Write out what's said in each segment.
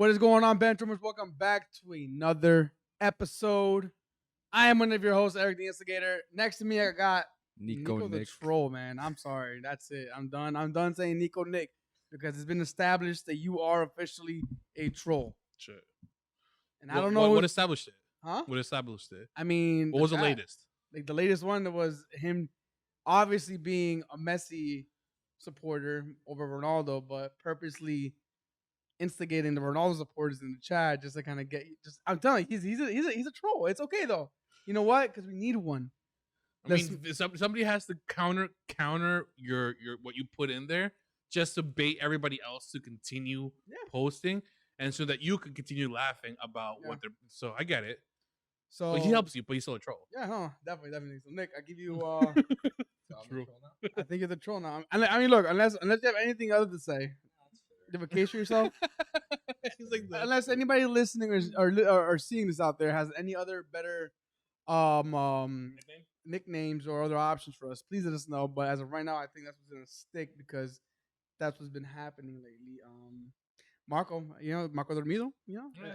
What is going on, Benchwarmers? Welcome back to another episode. I am one of your hosts, Eric the Instigator. Next to me, I got Nico the Troll, man. I'm sorry. That's it. I'm done. I'm done saying Nico Nick because it's been established that you are officially a troll. Sure. And I don't know what established it. Huh? What established it? I mean, what was the latest? Like the latest one that was him obviously being a Messi supporter over Ronaldo, but purposely instigating the Ronaldo supporters in the chat just to kind of get. I'm telling you, he's a troll. It's okay though. You know what? Because we need one. I mean, somebody has to counter your what you put in there just to bait everybody else to continue posting, and so that you can continue laughing about what they're. So I get it. So he helps you, but he's still a troll. Yeah, huh? Definitely. So Nick, I give you. True. I think you're the troll now. I mean, look, unless you have anything other to say, you have a case for yourself. Like unless anybody listening or seeing this out there has any other better nicknames or other options for us, please let us know. But as of right now, I think that's what's gonna stick because that's what's been happening lately. Marco Dormido,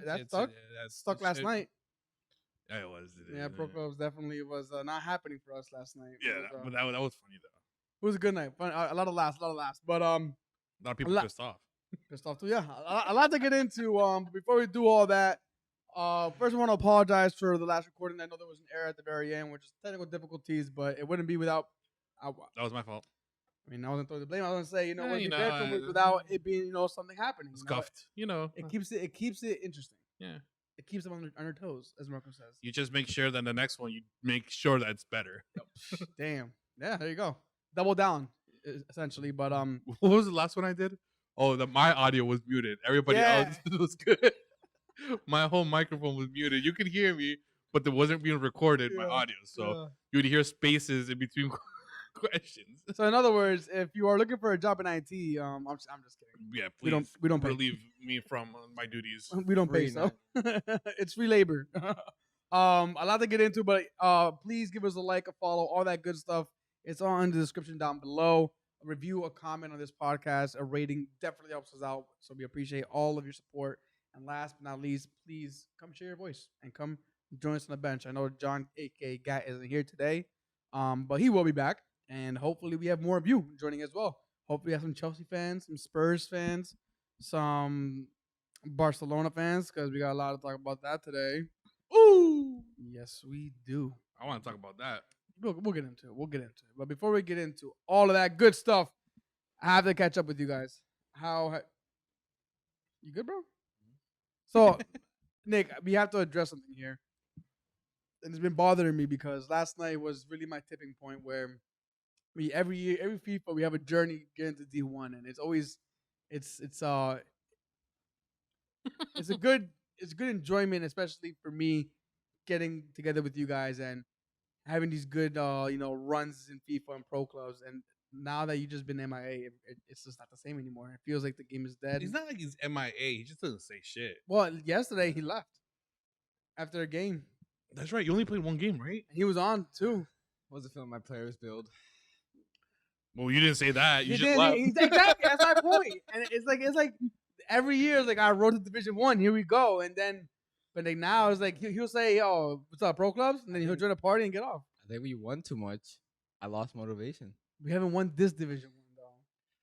that stuck. Stuck last night. Yeah, it was. Yeah, Pro Clubs definitely was not happening for us last night. Yeah, but that was funny though. It was a good night. Fun, a lot of laughs. But a lot of people pissed off. Pissed off too. Yeah, a lot to get into. Before we do all that, first I want to apologize for the last recording. I know there was an error at the very end, which is technical difficulties, but it wouldn't be without. That was my fault. I mean, I wasn't throwing the blame. I was gonna say, without it being, something happening. Scuffed. It keeps it interesting. Yeah. It keeps them on their toes, as Marco says. You just make sure that the next one, you make sure that it's better. Damn. Yeah, there you go. Double down, essentially. But what was the last one I did? Oh, my audio was muted. Everybody else was good. My whole microphone was muted. You could hear me, but it wasn't being recorded, my audio. So you would hear spaces in between questions. So in other words, if you are looking for a job in IT, I'm just kidding. Yeah, please. We don't pay. Relieve me from my duties. We don't pay, so it's free labor. A lot to get into, but please give us a like, a follow, all that good stuff. It's all in the description down below. A review, a comment on this podcast, a rating definitely helps us out. So we appreciate all of your support. And last but not least, please come share your voice and come join us on the bench. I know John, aka Gat, isn't here today, but he will be back. And hopefully we have more of you joining as well. Hopefully we have some Chelsea fans, some Spurs fans, some Barcelona fans, because we got a lot to talk about that today. Ooh! Yes, we do. I want to talk about that. We'll get into it. But before we get into all of that good stuff, I have to catch up with you guys. You good, bro? So, Nick, we have to address something here. And it's been bothering me because last night was really my tipping point where every year, every FIFA, we have a journey getting to D1, and it's always it's a good enjoyment, especially for me, getting together with you guys and having these good runs in FIFA and pro clubs. And now that you just been MIA, it's just not the same anymore. It feels like the game is dead. It's not like he's MIA. He just doesn't say shit. Well, yesterday he left after a game. That's right. You only played one game, right? He was on too. What was it feeling my players build? Well, you didn't say that. You just left. Exactly. That's my point. And it's like every year, it's like I rode to Division 1. Here we go. And then, but like now, it's like he'll say, "Yo, what's up, pro clubs?" And then he'll join a party and get off. I think we won too much. I lost motivation. We haven't won this Division 1 though.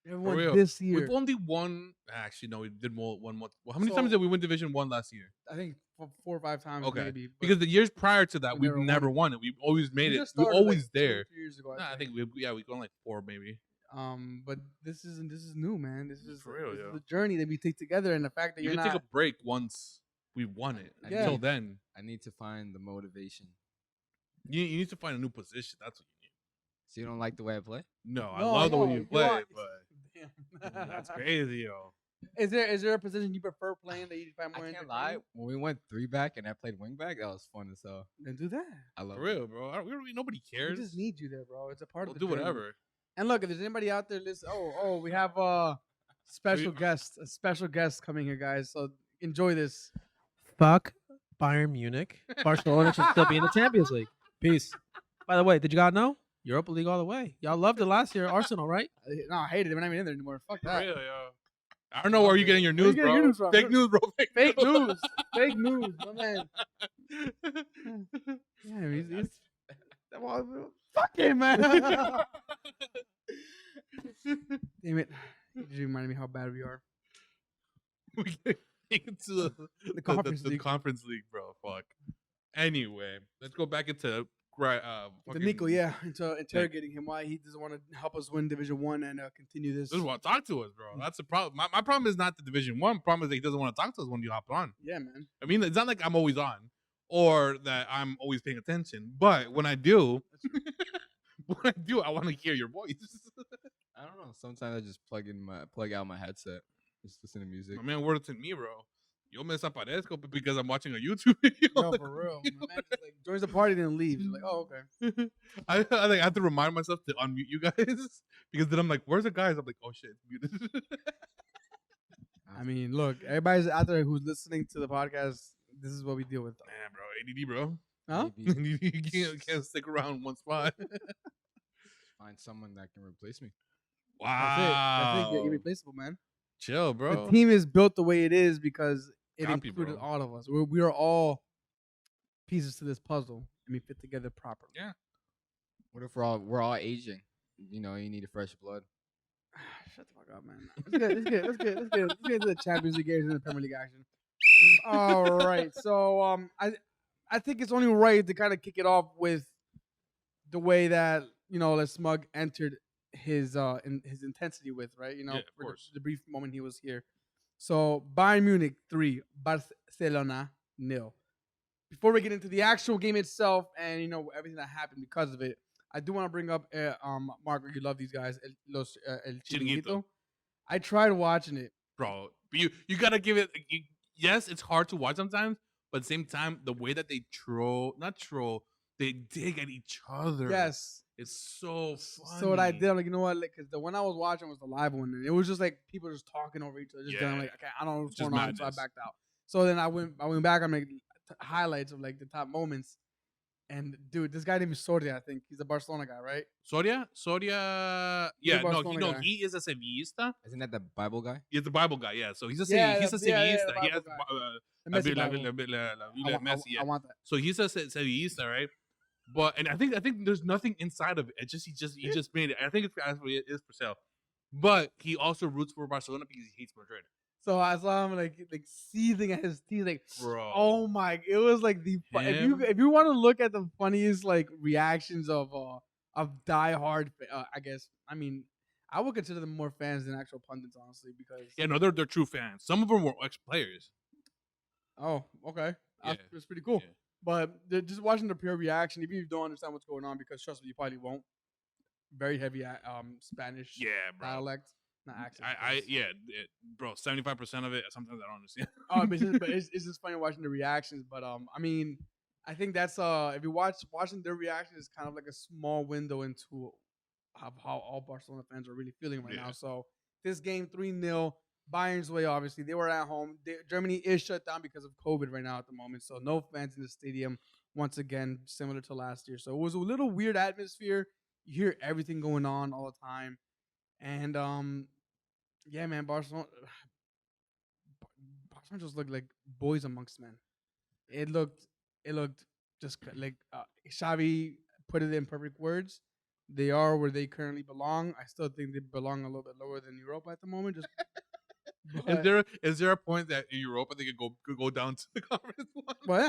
We haven't won this year. We've only won. Actually, no, we did one more. How many times did we win Division 1 last year? I think 4 or 5 times. Okay, maybe. Because the years prior to that, we've never won it. We've always made it. We're always there. 2 years ago, I think we've gone like 4 maybe. But this is new, man. This is for real, the journey that we take together, and the fact that you you're can take a break once we won it. Until then, I need to find the motivation. You need to find a new position. That's what you need. So you don't like the way I play? No, I love the way you play, but that's crazy, yo. Is there a position you prefer playing that you find more interesting? I can't lie. When we went 3-back and I played wing-back, that was fun as hell. Then do that. I love it. For real, bro. Nobody cares. We just need you there, bro. It's a part of the do whatever. And look, if there's anybody out there, listen. We have a special guest coming here, guys. So enjoy this. Fuck Bayern Munich. Barcelona should still be in the Champions League. Peace. By the way, did you guys know? Europa League all the way. Y'all loved it last year, Arsenal, right? No, I hated it. We're not even in there anymore. Fuck that. Real, yo. I don't know where you're getting your Where you news, getting bro. your news from? Fake news, bro. Fake news. Fake news, my man. Yeah, he's well, fuck it, man. Damn it. You just reminded me how bad we are. We get into The conference the league. conference league, bro. Fuck. Anyway, let's go back into The fucking Nico, yeah, into interrogating him why he doesn't want to help us win Division 1 and continue this. Doesn't want to talk to us, bro. That's the problem. My problem is not the Division 1. Problem is that he doesn't want to talk to us when you hop on. Yeah, man. I mean, it's not like I'm always on or that I'm always paying attention. But when I do, I want to hear your voice. I don't know. Sometimes I just plug out my headset, just listen to music. My man, word to me, bro. Yo me desaparezco because I'm watching a YouTube video. No, for real. My man just like joins the party and leaves. Like, oh, okay. I have to remind myself to unmute you guys because then I'm like, where's the guys? I'm like, oh shit, it's muted. I mean, look, everybody's out there who's listening to the podcast. This is what we deal with. Man, bro, ADD, bro. Huh? Maybe you can't stick around in one spot. find someone that can replace me. Wow. That's it. You're irreplaceable, man. Chill, bro. The team is built the way it is because it Copy, included bro. all of us. We are all pieces to this puzzle, and we fit together properly. Yeah. What if we're all aging? You know, you need a fresh blood. Shut the fuck up, man. Let's get into the Champions League games and the Premier League action. All right, so I think it's only right to kind of kick it off with the way that Les Smug entered his intensity with, right? Yeah, of for course. the brief moment he was here. So Bayern Munich 3, Barcelona 0. Before we get into the actual game itself and everything that happened because of it, I do want to bring up Mark, you love these guys, El Chiringuito. Chiringuito. I tried watching it. Bro, but you gotta give it. Yes, it's hard to watch sometimes, but at the same time, the way that they they dig at each other. Yes. It's so funny. So what I did, I'm like, you know what? Because the one I was watching was the live one, and it was just like people just talking over each other. Just I'm like, okay, I don't know what's Just going on, so I madness. backed out. So then I went back. I'm like highlights of like the top moments, and dude, this guy named Soria, I think he's a Barcelona guy, right? Soria, yeah, no, Barcelona guy. he is a Sevillista. Isn't that the Bible guy? He's the Bible guy, yeah. So he's a Yeah, he's a yeah, yeah, Sevillista. the He Bible has guy. The Messi Bible. Messi, yeah. I want that. So he's a Sevillista, right? But and I think there's nothing inside of it. He just made it. I think it's actually it is for sale. But he also roots for Barcelona because he hates Madrid. So I saw him like seething at his teeth, like, Bro. oh my! It was like if you want to look at the funniest like reactions of diehard, I guess. I mean, I would consider them more fans than actual pundits, honestly, because Yeah, no, they're true fans. Some of them were ex-players. oh, okay, Yeah. It's pretty cool. Yeah. But just watching the pure reaction, if you don't understand what's going on, because trust me, you probably won't. Very heavy Spanish Yeah, bro. dialect, not accent. Bro, 75% of it. Sometimes I don't understand. But it's just funny watching the reactions. But I mean, I think that's if you watching their reactions, it's kind of like a small window into how all Barcelona fans are really feeling right now. So this game 3-0, Bayern's way. Obviously, they were at home. Germany is shut down because of COVID right now at the moment, so no fans in the stadium. Once again, similar to last year. So it was a little weird atmosphere. You hear everything going on all the time, and yeah, man, Barcelona just looked like boys amongst men. It looked just like Xavi put it in perfect words. They are where they currently belong. I still think they belong a little bit lower than Europa at the moment. Just Is there a point that in Europa they could go down to the conference one? well,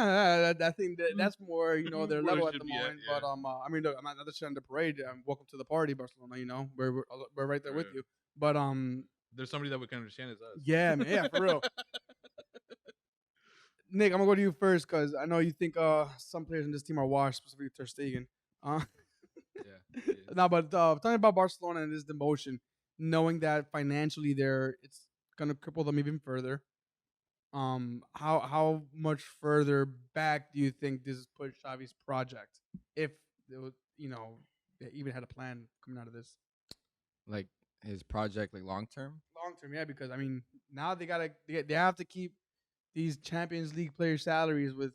yeah, I think that's more their Where it level at should the be at, moment. yeah. But I mean, look, I'm not just on the parade. Welcome to the party, Barcelona. We're right there with Yeah. you. But There's somebody that we can understand is us. yeah, man, yeah, for real. Nick, I'm gonna go to you first because I know you think some players in this team are washed, specifically Ter Stegen. Yeah. No, but talking about Barcelona and this demotion, knowing that financially it's gonna cripple them even further. How much further back do you think this pushed Xavi's project, if it was, they even had a plan coming out of this? Like his project, like long term. Long term, yeah, because I mean now they have to keep these Champions League player salaries with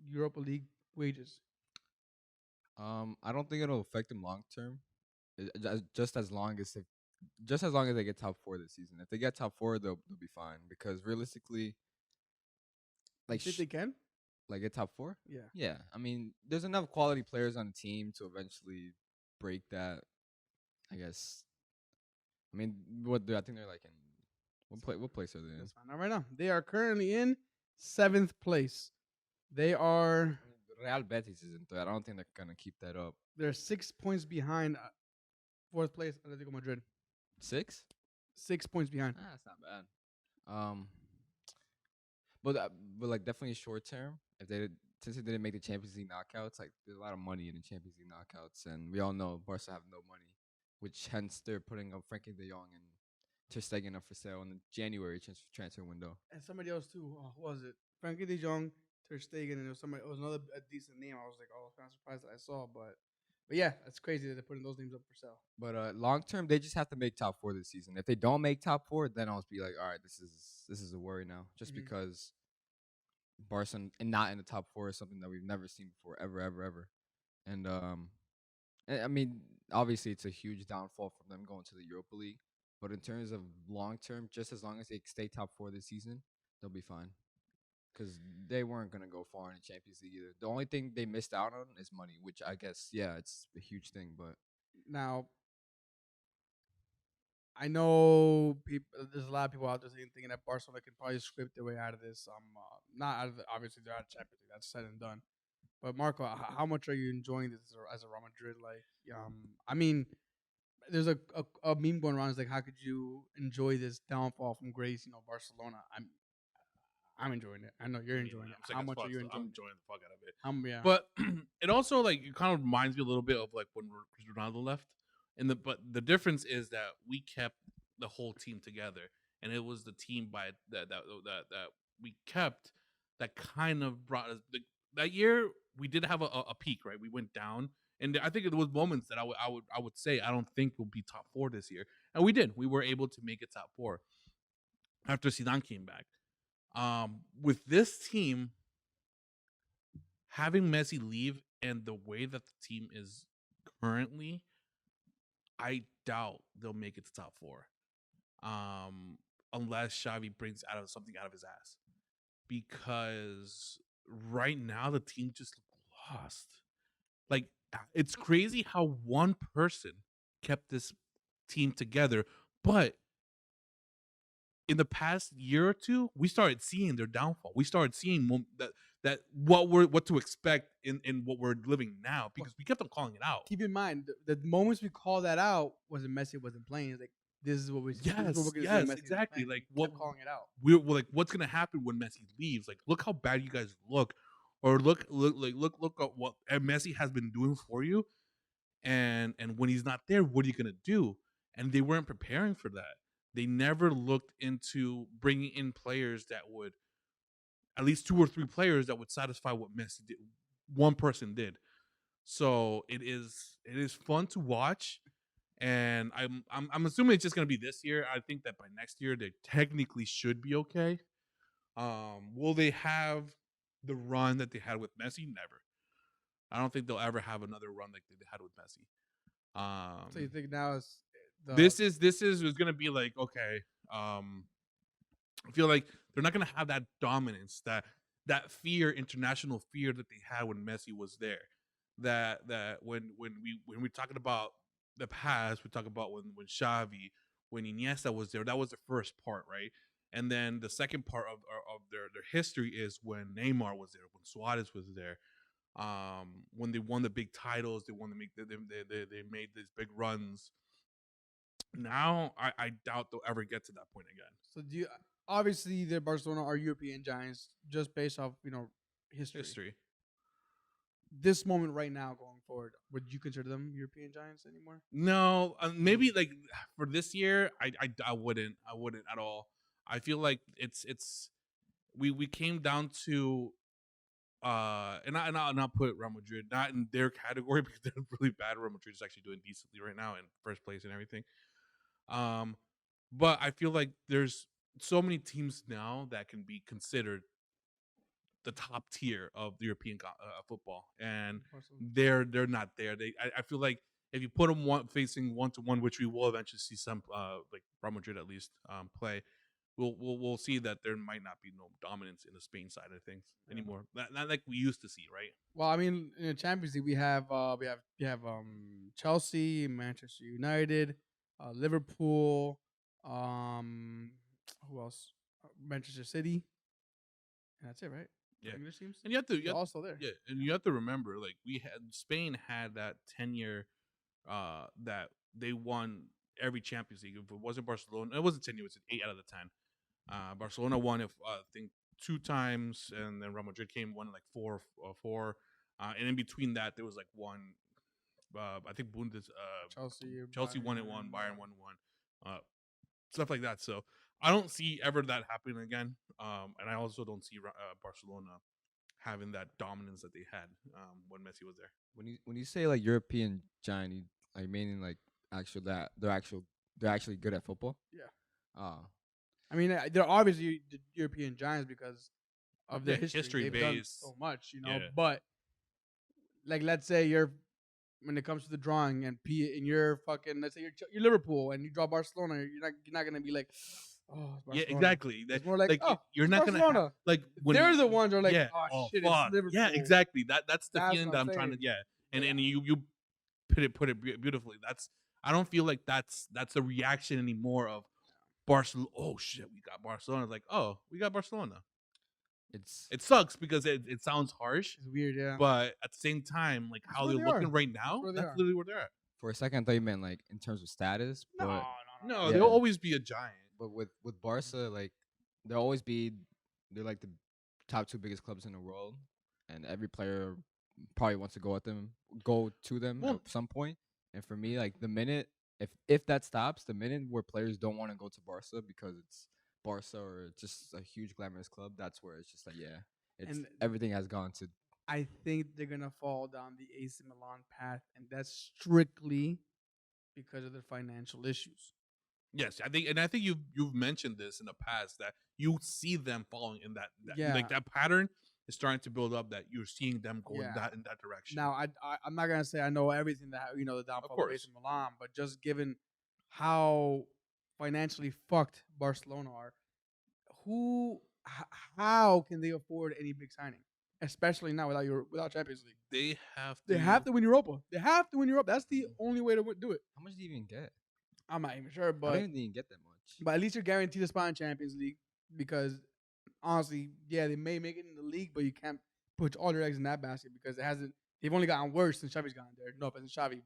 Europa League wages. I don't think it'll affect him long term. Just as long as just as long as they get top 4 this season. If they get top 4, they'll be fine. Because realistically, You like think they can? like get top 4. Yeah. Yeah, I mean, there's enough quality players on the team to eventually break that. I guess. I mean, I think they're like in what place are they in? Let's find out right now. They are currently in 7th place. They are. I mean, Real Betis isn't there. I don't think they're gonna keep that up. They're 6 points behind 4th place Atletico Madrid. 6? 6 points behind. That's not bad. But like definitely short term, if they since they didn't make the Champions League knockouts, like there's a lot of money in the Champions League knockouts, and we all know Barca have no money, which hence they're putting up Frankie De Jong and Ter Stegen up for sale in the January transfer window. And somebody else too. Who was it? Frankie De Jong, Ter Stegen, and there was somebody. It was another a decent name. I was like, oh, kind of surprised that I saw, but yeah, that's crazy that they're putting those names up for sale. But long term, they just have to make top 4 this season. If they don't make top 4, then I'll be like, all right, this is a worry now, just because Barca and not in the top 4 is something that we've never seen before, ever. And I mean, obviously, it's a huge downfall from them going to the Europa League. But in terms of long term, just as long as they stay top 4 this season, they'll be fine. Because they weren't gonna go far in the Champions League either. The only thing they missed out on is money, which I guess, yeah, it's a huge thing. But Now, I know people. There's a lot of people out there thinking that Barcelona can probably scrape their way out of this. Not out of obviously they're out of Champions League. That's said and done. But Marco, how much are you enjoying this as a Real Madrid? Like, I mean, there's a meme going around. It's like, how could you enjoy this downfall from grace? Barcelona. I'm enjoying it. I know you're enjoying it. How much are you enjoying? I'm enjoying the fuck out of it. Yeah. But it also like it kind of reminds me a little bit of like when Ronaldo left. But the difference is that we kept the whole team together, and it was the team that we kept that kind of brought us. That year we did have a peak, right? We went down, and I think there was moments that I would say I don't think we'll be top 4 this year, and we did. We were able to make it top 4 after Zidane came back. With this team having Messi leave and the way that the team is currently, I doubt they'll make it to top 4. Unless Xavi brings something out of his ass. Because right now the team just lost. Like, it's crazy how one person kept this team together, but in the past year or two, we started seeing their downfall. We started seeing that what to expect in what we're living now, because we kept on calling it out. Keep in mind, the moments we call that out wasn't Messi wasn't playing. It's like, this is what we yes, exactly. Like what calling it out. We're like, what's gonna happen when Messi leaves? Like, look how bad you guys look, or look at what Messi has been doing for you, and when he's not there, what are you gonna do? And they weren't preparing for that. They never looked into bringing in players that would, at least 2 or 3 players that would satisfy what Messi did. One person did. So it is fun to watch, and I'm assuming it's just gonna be this year. I think that by next year they technically should be okay. Will they have the run that they had with Messi? Never. I don't think they'll ever have another run like they had with Messi. So you think now is this is gonna be like, okay. I feel like they're not gonna have that dominance, that fear, international fear that they had when Messi was there. That when we're talking about the past, we talk about when Xavi, when Iniesta was there. That was the first part, right? And then the second part of their history is when Neymar was there, when Suarez was there. When they won the big titles, they made these big runs. Now I doubt they'll ever get to that point again. So do you? Obviously, the Barcelona are European giants just based off history. This moment right now going forward, would you consider them European giants anymore? No, maybe like for this year, I wouldn't at all. I feel like we came down to and I'll not put Real Madrid not in their category because they're really bad. Real Madrid is actually doing decently right now in first place and everything. But I feel like there's so many teams now that can be considered the top tier of the European football, and they're not there. I feel like if you put them facing 1-1, which we will eventually see some like Real Madrid at least play, we'll see that there might not be no dominance in the Spain side of things anymore. Not like we used to see, right? Well, I mean, in the Champions League, we have Chelsea, Manchester United, Liverpool, who else? Manchester City, and that's it, right? Yeah. English teams. And you have to, They're all still there. yeah, and you have to remember, like Spain had that 10-year that they won every Champions League. If it wasn't Barcelona, it wasn't 10 years, it was 8 out of the 10. Barcelona won, if I think, 2 times, and then Real Madrid won like 4. And in between that, there was like one. I think Chelsea won it one, Bayern won one, stuff like that. So I don't see ever that happening again. And I also don't see Barcelona having that dominance that they had when Messi was there. When you say like European giant, you like meaning like they're actually good at football. Yeah. I mean, they're obviously the European giants because of their history. They've done based. so much, you know. Yeah. But like, let's say when it comes to the drawing and you're fucking, let's say you're Liverpool and you draw Barcelona, you're not gonna be like, oh, it's Barcelona. Yeah, exactly. It's more like, oh, you're not Barcelona. gonna like when They're the ones who are like, yeah, oh shit, fuck. it's Liverpool. Yeah, exactly. That's the That's feeling what that I'm I'm trying to saying. and you put it beautifully. I don't feel like that's the reaction anymore of Barcelona. Oh shit, we got Barcelona. It's like, oh, we got Barcelona. It sucks because it sounds harsh, It's weird, yeah. but at the same time, like how where they're they looking are. right now, that's literally where they're at. For a second, I thought you meant like in terms of status, but No, Yeah. they'll always be a giant. but with Barca, like they're like the top 2 biggest clubs in the world, and every player probably wants to go to them Well- at some point. And for me, like the minute if that stops, the minute where players don't want to go to Barca because it's Barca or just a huge glamorous club, that's where it's just like And- everything has gone to. I think they're gonna fall down the AC Milan path, and that's strictly because of their financial issues. Yes, I think you've mentioned this in the past that you see them following in that Yeah. like that pattern is starting to build up that you're seeing them go Yeah. in that direction. Now, I'm not gonna say I know everything that the downfall of AC Milan, but just given how financially fucked Barcelona are, how can they afford any big signing, especially now without Champions League? they have to. They have to win Europa. They have to win Europa. That's the only way to do it. How much do you even get? I'm not even sure, I but don't even get that much. at least you're guaranteed a spot in Champions League because honestly, yeah, they may make it in the league, but you can't put all your eggs in that basket because they've only gotten worse since Xavi's gotten there. No, but since Xavi,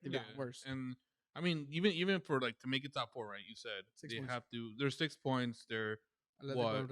they've gotten worse. And I mean, even for like to make it top 4, right? You said 6 they points. have to. There's 6 points. They're what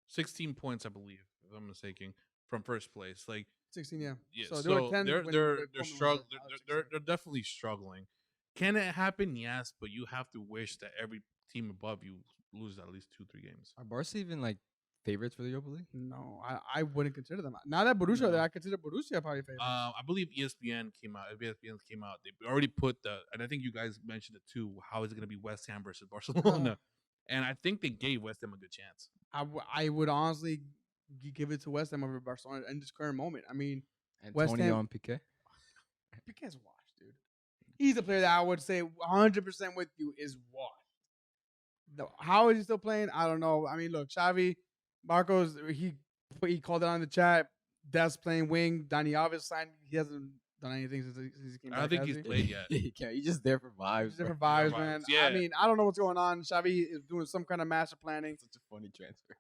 16 points, I believe, if I'm mistaken, from first place. Like 16, yeah. yeah, So they were 10 they're when they're Coleman they're was struggling. out of 16. They're definitely struggling. Can it happen? Yes, but you have to wish that every team above you loses at least 2-3 games. Are Barca even like favorites for the Europa League? No, I wouldn't consider them. Now that Borussia, No. I consider Borussia probably favorites. I believe ESPN came out. ESPN came out. They already put and I think you guys mentioned it too. How is it going to be West Ham versus Barcelona? And I think they gave West Ham a good chance. I would honestly give it to West Ham over Barcelona in this current moment. I mean, Antonio and Piqué. Piqué's washed, dude. He's a player that I would say 100% with you is washed. How is he still playing? I don't know. I mean, look, Xavi, Marcos, he called it on the chat. That's playing wing. Dani Alves signed. He hasn't done anything since he came back. I don't think he's played yet. He's just there for vibes. Just different bro. vibes, Vibes, man. yeah. I mean, I don't know what's going on. Xavi is doing some kind of master planning. Such a funny transfer.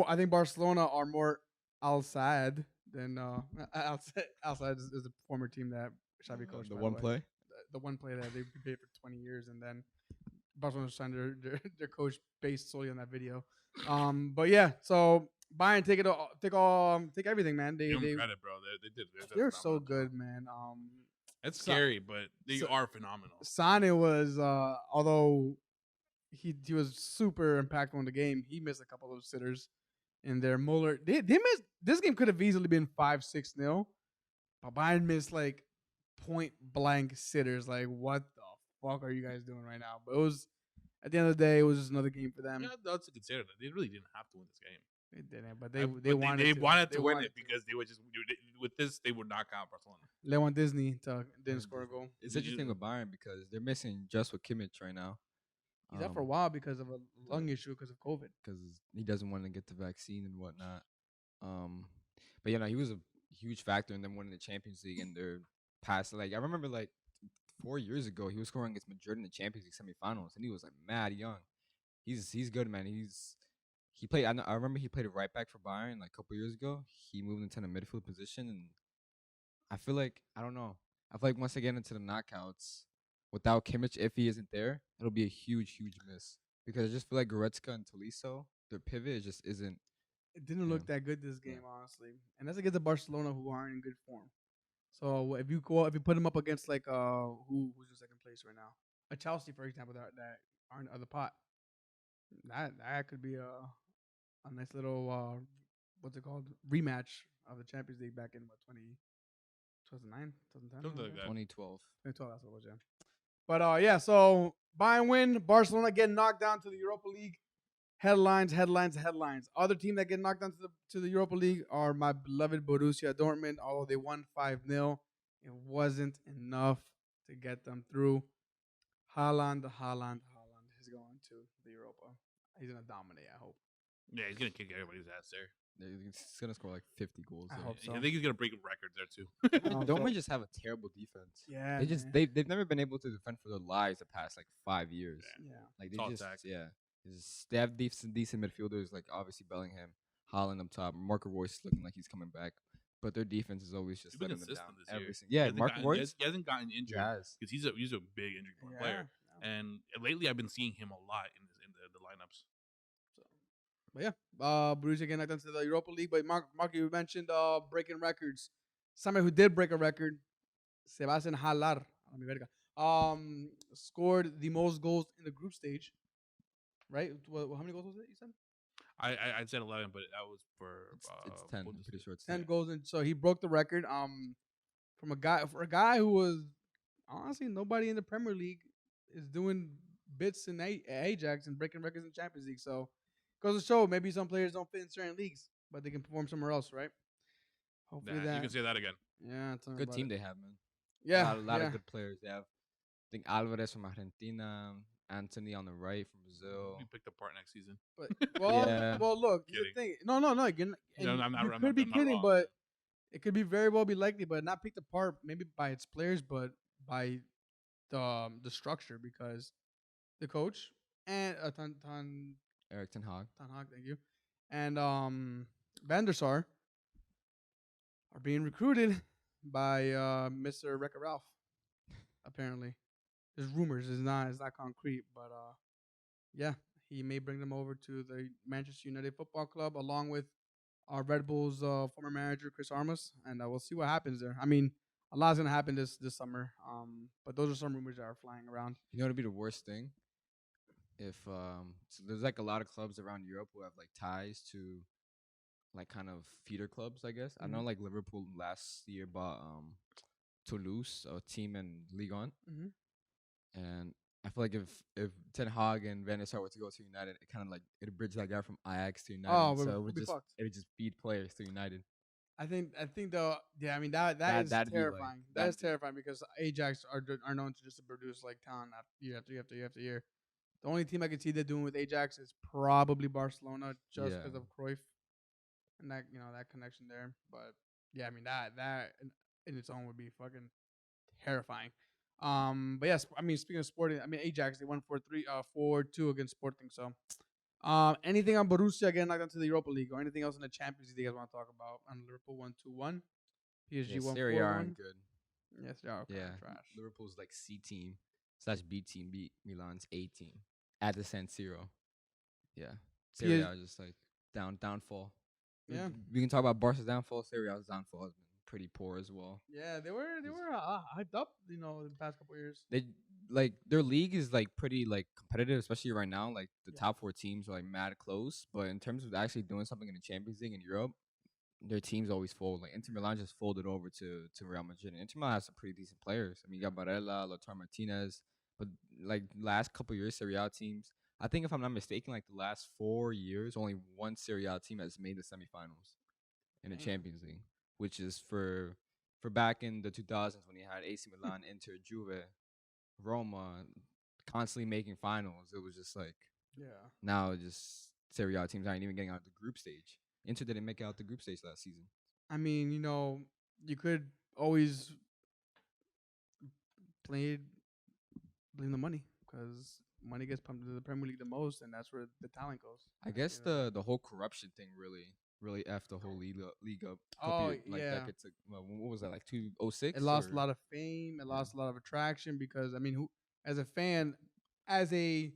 I think Barcelona are more outside than outside is a former team that Xavi coached. The by one way. play. The one play that they paid for 20 years, and then Barcelona signed their coach based solely on that video. But yeah, so Bayern take everything, man. Give them credit, bro. They did. They're so good, man. It's scary, but they are phenomenal. Sane was, although he was super impactful in the game, he missed a couple of sitters in there. Muller, they missed. This game could have easily been 5-6-0, but Bayern missed like point blank sitters. Like, what the fuck are you guys doing right now? But it was, at the end of the day, it was just another game for them. Yeah, that's to consider that they really didn't have to win this game. They didn't, but But they wanted they to. wanted They to win wanted it because they would just with this they would knock out Barcelona. They want Disney to didn't And score a goal. It's interesting with Bayern because they're missing just with Kimmich right now. He's out for a while because of a lung issue because of COVID. Because he doesn't want to get the vaccine and whatnot. But he was a huge factor in them winning the Champions League in their past. Like I remember, like 4 years ago, he was scoring against Madrid in the Champions League semifinals, and he was like mad young. He's good, man. He played. I remember he played a right back for Bayern like a couple years ago. He moved into the midfield position, and I feel like I don't know. I feel like once they get into the knockouts, without Kimmich, if he isn't there, it'll be a huge miss. Because I just feel like Goretzka and Tolisso, their pivot just isn't. It didn't look that good this game, honestly, and that's against the Barcelona who aren't in good form. So if you put them up against like who's in second place right now, a Chelsea for example that aren't of the pot, that could be a nice little what's it called rematch of the Champions League back in what 2009, 2010, Something like that. 2012. 2012, that's what it was, yeah. But yeah, so Bayern win, Barcelona getting knocked down to the Europa League. Headlines. Other team that get knocked down to the Europa League are my beloved Borussia Dortmund. Although they won 5-0, it wasn't enough to get them through. Haaland is going to the Europa. He's gonna dominate, I hope. Yeah, he's gonna kick everybody's ass there. He's gonna score like 50 goals. I there. hope so. I think he's gonna break a record there too. Dortmund just have a terrible defense. Yeah, They've never been able to defend for their lives the past like 5 years. Yeah. Like It's all they just attack. they have decent midfielders like obviously Bellingham, Haaland up top, Marco Reus looking like he's coming back, but their defense is always just He's been letting them down consistent this year. every single. Yeah, Marco Reus He hasn't gotten injured has. because he's a big injury prone player. And lately, I've been seeing him a lot in the lineups. But yeah, Borussia getting knocked down to the Europa League. But Mark, you mentioned breaking records. Somebody who did break a record, Sebastian Haller, scored the most goals in the group stage. Right? How many goals was it? You said I said 11, but that was for It's 10. I'm pretty sure it's 10 10. goals, and so he broke the record. From a guy who was honestly nobody in the Premier League is doing bits in Ajax and breaking records in Champions League. So goes to show maybe some players don't fit in certain leagues, but they can perform somewhere else, right? Hopefully you can say that again. Yeah, Good team they have, man. Yeah, a lot of good players. They have, I think Alvarez from Argentina, Anthony on the right from Brazil. We picked apart next season. But well, Yeah. well, look, the Kidding. thing. No. No, I'm not- You I'm could not- be I'm not kidding, wrong. but it could be very well be likely, but not picked apart maybe by its players, but by the structure because the coach and Eric Ten Hag. Tan Hag, thank you, and Van der Sar are being recruited by Mr. Wrecker Ralph. Apparently, there's rumors. It's not concrete, but yeah, he may bring them over to the Manchester United Football Club along with our Red Bulls former manager Chris Armas, and we'll see what happens there. I mean, a lot's gonna happen this summer. But those are some rumors that are flying around. You know what'd be the worst thing? If so there's like a lot of clubs around Europe who have like ties to like kind of feeder clubs, I guess. I know like Liverpool last year bought Toulouse, a team in Ligue 1. Mhm. And I feel like if Ten Hag and Van der Sar were to go to United, it kind of like it'd bridge that gap from Ajax to United. Oh, so we'll it would be just fucked. feed players to United. I think though, yeah. I mean that is that'd be, like, terrifying. That is terrifying because Ajax are known to just produce like talent year after year after year after year. The only team I could see that doing with Ajax is probably Barcelona, just because Yeah. of Cruyff and that that connection there. But yeah, I mean that in its own would be fucking terrifying. But yes, I mean speaking of Sporting, I mean Ajax they won 4-2 against Sporting. So, anything on Borussia getting knocked into the Europa League or anything else in the Champions League you guys want to talk about? Liverpool 1-1, PSG Yeah, 1-4. Serie A aren't good. Yes, they are. Okay, Yeah, trash. Liverpool's like C team / B team beat Milan's A team at the San Siro. Yeah, Serie A just like downfall. Yeah. we can talk about Barca's downfall. Serie A's downfall has been pretty poor as well. Yeah, they were hyped up, the past couple years. They like their league is like pretty like competitive, especially right now. Like the Yeah. top 4 teams are like mad close, but in terms of actually doing something in the Champions League in Europe, their teams always fold. Like Inter Milan just folded over to Real Madrid. And Inter Milan has some pretty decent players. I mean, you got Barella, Lautaro Martinez, but like last couple years, Serie A teams I think if I'm not mistaken, like the last 4 years, only one Serie A team has made the semifinals in the Damn. Champions League, which is for back in the 2000s when you had AC Milan, Inter, Juve, Roma, constantly making finals. It was just like Yeah. now just Serie A teams aren't even getting out of the group stage. Inter didn't make it out the group stage last season. I mean, you could always play blame the money because money gets pumped into the Premier League the most, and that's where the talent goes. I guess the whole corruption thing really effed the whole league up. Oh, Like yeah. decades ago. Well, what was that, like 2006? It lost a lot of fame. It lost a lot of attraction because I mean, who as a fan, as a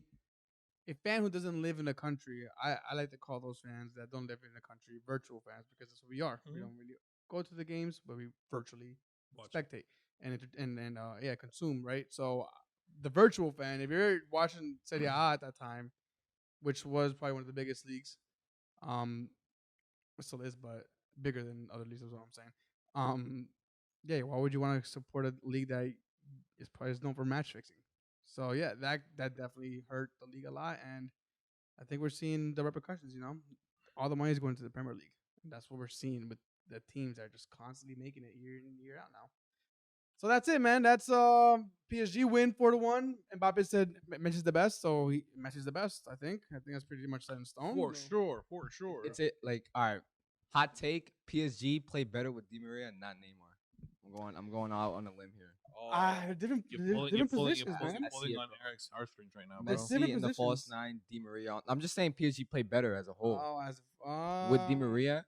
fan who doesn't live in the country, I like to call those fans that don't live in the country virtual fans because that's what we are. We Mhm. don't really go to the games, but we virtually Watch. spectate and consume, right? So the virtual fan, if you're watching Serie A at that time, which was probably one of the biggest leagues, it still is, but bigger than other leagues is what I'm saying. Yeah, why would you want to support a league that is probably known for match fixing? So yeah, that definitely hurt the league a lot, and I think we're seeing the repercussions. All the money is going to the Premier League, and that's what we're seeing with the teams that are just constantly making it year in year out now. So that's it, man. That's PSG win 4-1. Mbappe said Messi's the best, so Messi's the best. I think that's pretty much set in stone. For So- sure. It's it. Like, all right, hot take: PSG play better with Di Maria and not Neymar. I'm going out on a limb here. Different You're pulling, different you're positions, pulling, man. you're pulling it, on bro. Eric's heartstrings right now, bro. That's different Messi in the false positions. nine, Di Maria. I'm just saying PSG play better as a whole Oh, as with Di Maria,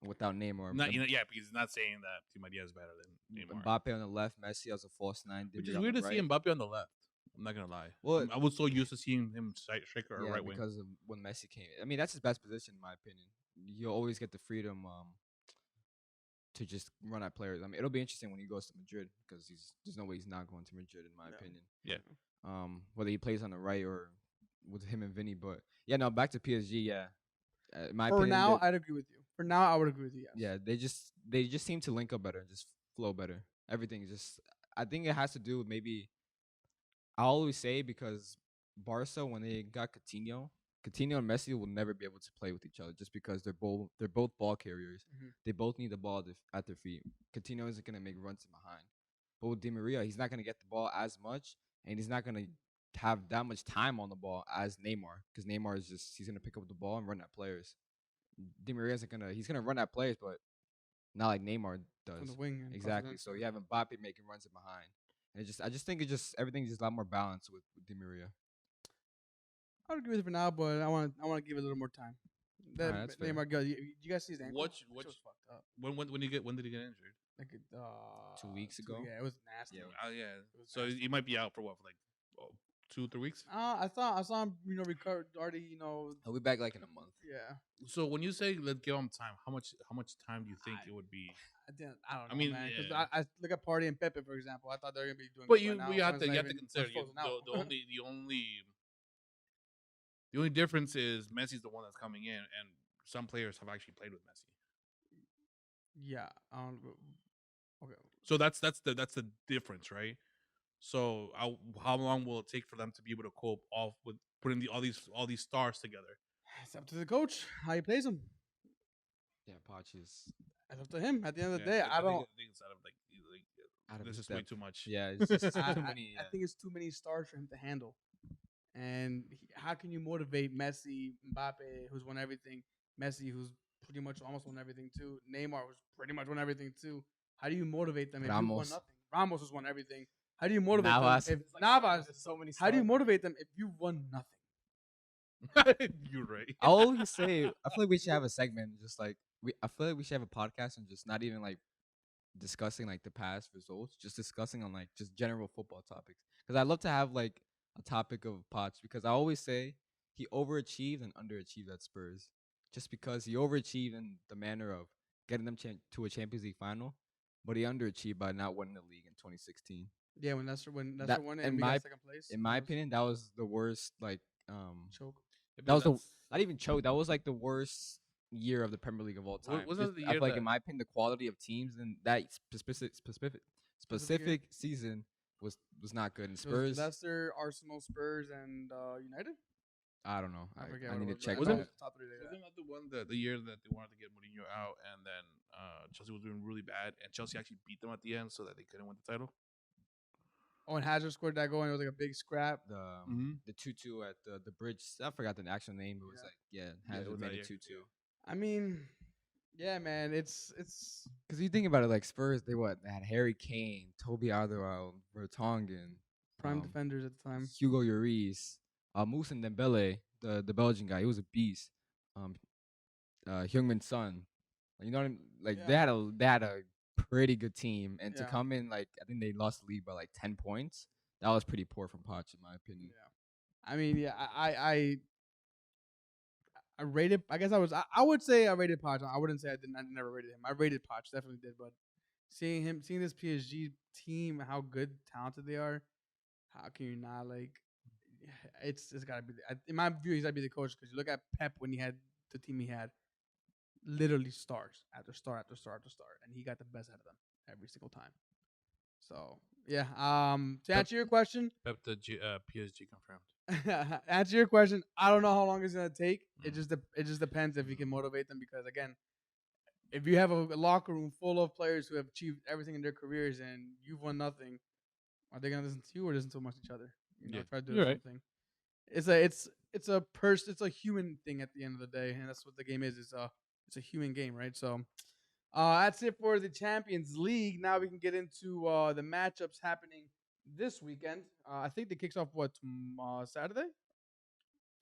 without Neymar. Not, yeah, because he's not saying that Di Maria is better than Neymar. Mbappe on the left, Messi as a false nine. Di Which is Maria on weird the to see right. Mbappe on the left. I'm not gonna lie. Well, I was so used to seeing him striker or Yeah, right wing. because of when Messi came. I mean, that's his best position in my opinion. You'll always get the freedom to just run at players. I mean, it'll be interesting when he goes to Madrid because there's no way he's not going to Madrid in my No. opinion. Yeah. Whether he plays on the right or with him and Vinny, but yeah, no, back to PSG. Yeah, in my For opinion, now, I'd agree with you. For now, I would agree with you. Yes. yeah, they just seem to link up better and just flow better. Everything is just. I think it has to do with maybe. I always say because Barca when they got Coutinho and Messi will never be able to play with each other just because they're both ball carriers. Mhm. They both need the ball at their feet. Coutinho isn't gonna make runs in behind, but with Di Maria, he's not gonna get the ball as much, and he's not gonna have that much time on the ball as Neymar because Neymar is just he's gonna pick up the ball and run at players. Di Maria isn't gonna he's gonna run at players, but not like Neymar From the does. wing. And Exactly. So you have Mbappe making runs in behind. And I just think everything's just a lot more balanced with Di Maria. I would agree with you for now, but I want to give it a little more time. Alright, that's fair. Neymar, you guys see his ankle? What- That what- shit was fucked up. When did he get injured? Like 2 weeks ago? Yeah, it was nasty. Yeah. was So nasty. he might be out for what, for like 2-3 weeks. I saw him, recovered already. He'll be back like in a month. Yeah. So when you say let's give him time, how much time do you think it would be? I don't know, I mean, man. Because yeah. I look at Party and Pepe, for example. I thought they were gonna be doing. But good you by now. you have One's to not you have to even- consider one's frozen out. the only difference is Messi's the one that's coming in, and some players have actually played with Messi. Yeah. Okay. So that's the difference, right? So how long will it take for them to be able to cope off with putting all these stars together? It's up to the coach how he plays them. Yeah, Poch is It's up to him. At the end of the Yeah, day, I don't. I think it's out of like out of this his is way depth. too much. Yeah, it's just I, too I- many. I think it's too many stars for him to handle. And how can you motivate Messi, Mbappe, who's won everything, Messi, who's pretty much almost won everything too, Neymar, who's pretty much won everything too? How do you motivate them if you won Ramos. nothing? Ramos has won everything. How do you motivate Navas. them if Navas? so many. How do you motivate them if you won nothing? You're right. I always say I feel like we should have a segment just like I feel like we should have a podcast and just not even like discussing like the past results, just discussing on like just general football topics. Because I love to have like a topic of Potts because I always say he overachieved and underachieved at Spurs. Just because he overachieved in the manner of getting them to a Champions League final, but he underachieved by not winning the league in 2016. Yeah, when Leicester won That- and in we my- got second place. In my it was opinion, that was the worst like choke. that was not even choke. That was like the worst year of the Premier League of all time. Wasn't Just- it the I year feel like, that- in my opinion, the quality of teams in that specific season was not good. And It was Spurs, Leicester, Arsenal, Spurs, and United. I don't know. I forget I what need it to was, check but I know Wasn't- it was the top 3 they got. Wasn't that the one the year that they wanted to get Mourinho out, and then Chelsea was doing really bad, and Chelsea actually beat them at the end, so that they couldn't win the title? Oh, and Hazard scored that goal, and it was like a big scrap. The 2-2 at the bridge. I forgot the actual name. It was Yeah, it Hazard was made that it year. 2-2. I mean, yeah, man, it's Because you think about it, like Spurs, they had Harry Kane, Toby Alderweireld, Vertonghen, prime um, defenders at the time. Hugo Lloris, Moussa Dembele, the Belgian guy. He was a beast. Um, Heung-min Son. You know what I mean? Like Yeah. they had a pretty good team, and to Yeah. come in like I think they lost the league by like 10 points. That was pretty poor from Poch, in my opinion. Yeah. I mean, yeah, I rated. I guess I would say I rated Poch. I wouldn't say I didn't. I never rated him. I rated Poch, definitely did. But seeing this PSG team, how good, talented they are, how can you not like? It's got to be. In my view, he's got to be the coach because you look at Pep when he had the team he had, literally stars after star after star after star, and he got the best out of them every single time. So yeah. To answer your question, Pep the PSG confirmed. answer your question. I don't know how long it's gonna take. It just depends if you can motivate them because again, if you have a locker room full of players who have achieved everything in their careers and you've won nothing, are they gonna listen to you or listen to much each other? You know, Yeah, try to do you're the right. same thing. It's a human thing at the end of the day, and that's what the game is. It's a human game, right? So that's it for the Champions League. Now we can get into the matchups happening this weekend. I think they kicks off Saturday.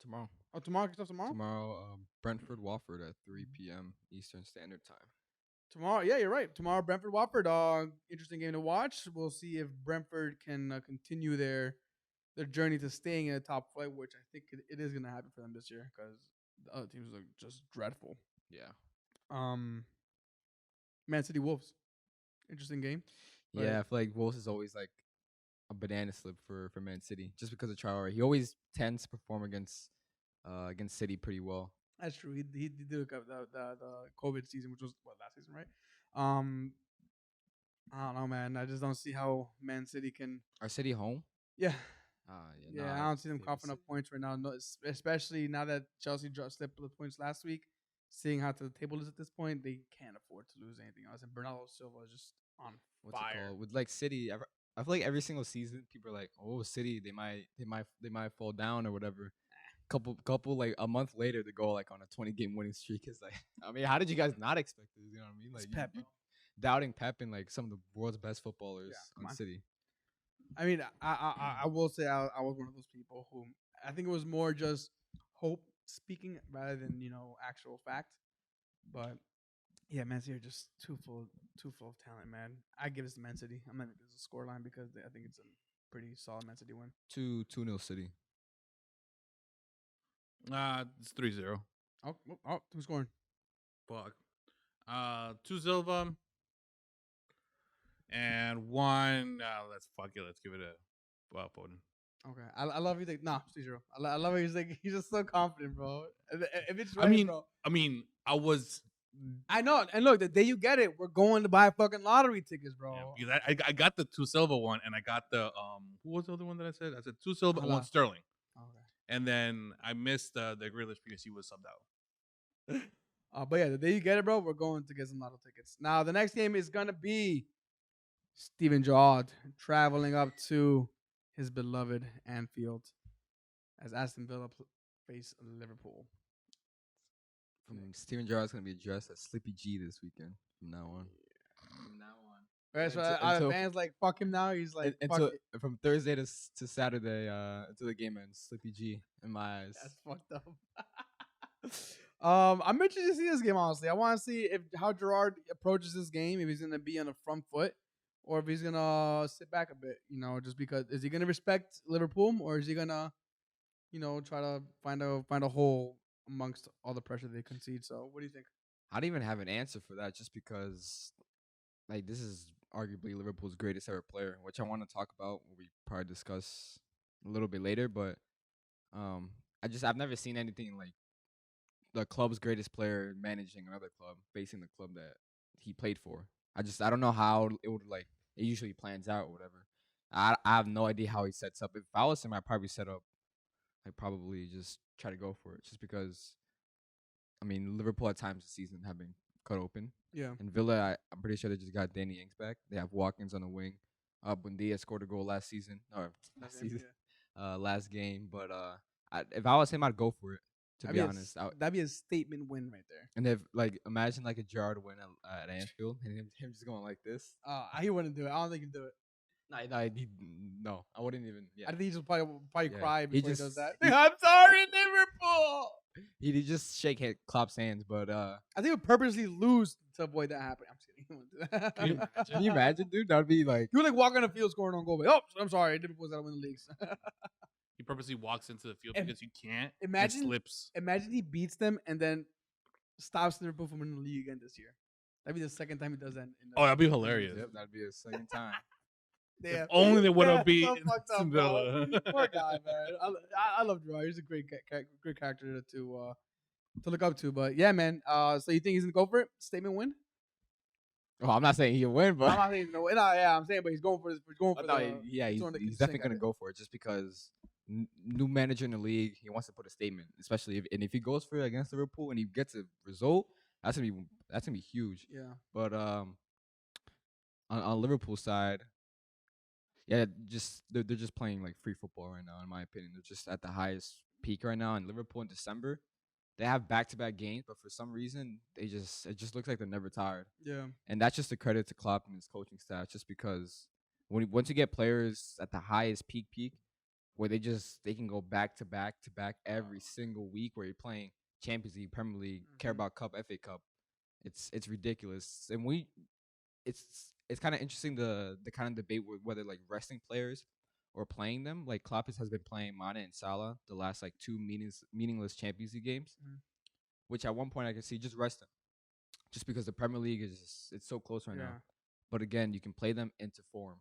Tomorrow. Oh, tomorrow kicks off tomorrow. Brentford Watford at 3 p.m. Eastern Standard Time. Tomorrow, yeah, you're right. Tomorrow, Brentford Watford. Interesting game to watch. We'll see if Brentford can continue their journey to staying in the top flight, which I think it is going to happen for them this year because the other teams look just dreadful. Yeah. Man City Wolves. Interesting game. Yeah, I feel like Wolves is always like a banana slip for Man City just because of Traore. He always tends to perform against City pretty well. That's true. He did the COVID season, which was last season, right? I don't know, man. I just don't see how Man City can. Are City home? Yeah. Yeah. I don't see them coughing up points right now. No, especially now that Chelsea slipped the points last week. Seeing how the table is at this point, they can't afford to lose anything else. And Bernardo Silva is just on fire. With like City, I feel like every single season people are like, "Oh, City, they might fall down or whatever." Couple like a month later, they go like on a 20-game winning streak. Is like, I mean, how did you guys not expect this? You know what I mean? Like It's Pep. you doubting Pep and like some of the world's best footballers come on on. City. I mean, I will say I was one of those people who I think it was more just hope speaking rather than actual fact. But yeah, Man City are just too full of talent, man. I give this to Man City. I'm not gonna give this a scoreline because I think it's a pretty solid Man City win. 2-0 City. It's 3-0. Oh, who's scoring? Fuck. 2 Silva. And 1. Let's fuck it. Let's give it a Foden. Okay, I love you. Nah, 3-0. I love how he's just so confident, bro. If it's right, bro. I was. I know, and look, the day you get it, we're going to buy fucking lottery tickets, bro. Yeah, because I got the 2 Silva one, and I got the who was the other one that I said? I said 2 Silva and 1 Sterling. Okay. And then I missed the Grealish because he was subbed out. But yeah, the day you get it, bro, we're going to get some lotto tickets. Now the next game is gonna be Steven Gerrard traveling up to his beloved Anfield as Aston Villa face Liverpool. Steven Gerrard's gonna be addressed as Slippy G this weekend from now on. Right, so the fans like fuck him now. He's like from Thursday to Saturday until the game ends. Slippy G in my eyes. That's fucked up. I'm interested to see this game. Honestly, I want to see how Gerrard approaches this game. If he's gonna be on the front foot, or if he's gonna sit back a bit. Just because is he gonna respect Liverpool, or is he gonna, try to find a hole amongst all the pressure they concede? So, what do you think? I don't even have an answer for that, just because, like, this is arguably Liverpool's greatest ever player, which I want to talk about. We probably discuss a little bit later, but I've never seen anything like the club's greatest player managing another club, facing the club that he played for. I don't know how it would it usually plans out or whatever. I have no idea how he sets up. If I was him, I'd probably set up like probably just try to go for it, just because. I mean, Liverpool at times this season have been cut open. Yeah. And Villa, I'm pretty sure they just got Danny Ings back. They have Watkins on the wing. Bundia scored a goal last season, or last game. But if I was him, I'd go for it. To be honest, that'd be a statement win right there. and if like imagine like a Gerrard win at Anfield, and him just going like this. He wouldn't do it. I don't think he'd do it. No, I wouldn't even. Yeah, I think he just probably Yeah. cry before he does just- that. he- I'm sorry, Liverpool. he'd just shake Klopp's hands. But I think he would purposely lose to avoid that happening. I'm just kidding. He wouldn't do that. Can you imagine? can you imagine, dude? That'd be like. You would like walk on the field scoring on goal. Like, oh, I'm sorry, Liverpool's got to win the leagues. He purposely walks into the field Im- because you can't. imagine- and slips. Imagine he beats them and then stops Liverpool from winning the league again this year. That'd be the second time he does that. Oh, that'd be hilarious. Yep, that'd be a second time. If only they would have beat so fucked up, bro. Villa. Poor guy, man. I love Gerrard. He's a great character to look up to. But yeah, man. So you think he's gonna go for it? Statement win? Well, I'm not saying he'll win, but I'm not saying no. Yeah, I'm saying, but he's going for this. He's going for no, the. he's throwing the he's sink definitely at gonna it. go for it, just because new manager in the league, he wants to put a statement, especially if he goes for it against Liverpool and he gets a result, that's gonna be huge. Yeah. But on Liverpool side, yeah, they're just playing like free football right now. In my opinion, they're just at the highest peak right now. And Liverpool in December, they have back-to-back games, but for some reason it just looks like they're never tired. Yeah. And that's just a credit to Klopp and his coaching staff, just because once you get players at the highest peak, where they can go back to back every single week, where you're playing Champions League, Premier League, Carabao Cup, FA Cup, it's ridiculous. And it's kind of interesting the kind of debate with whether like resting players or playing them. Like Klopp has been playing Mane and Salah the last like two meaningless Champions League games, which at one point I could see just rest them, just because the Premier League it's so close right now. But again, you can play them into form.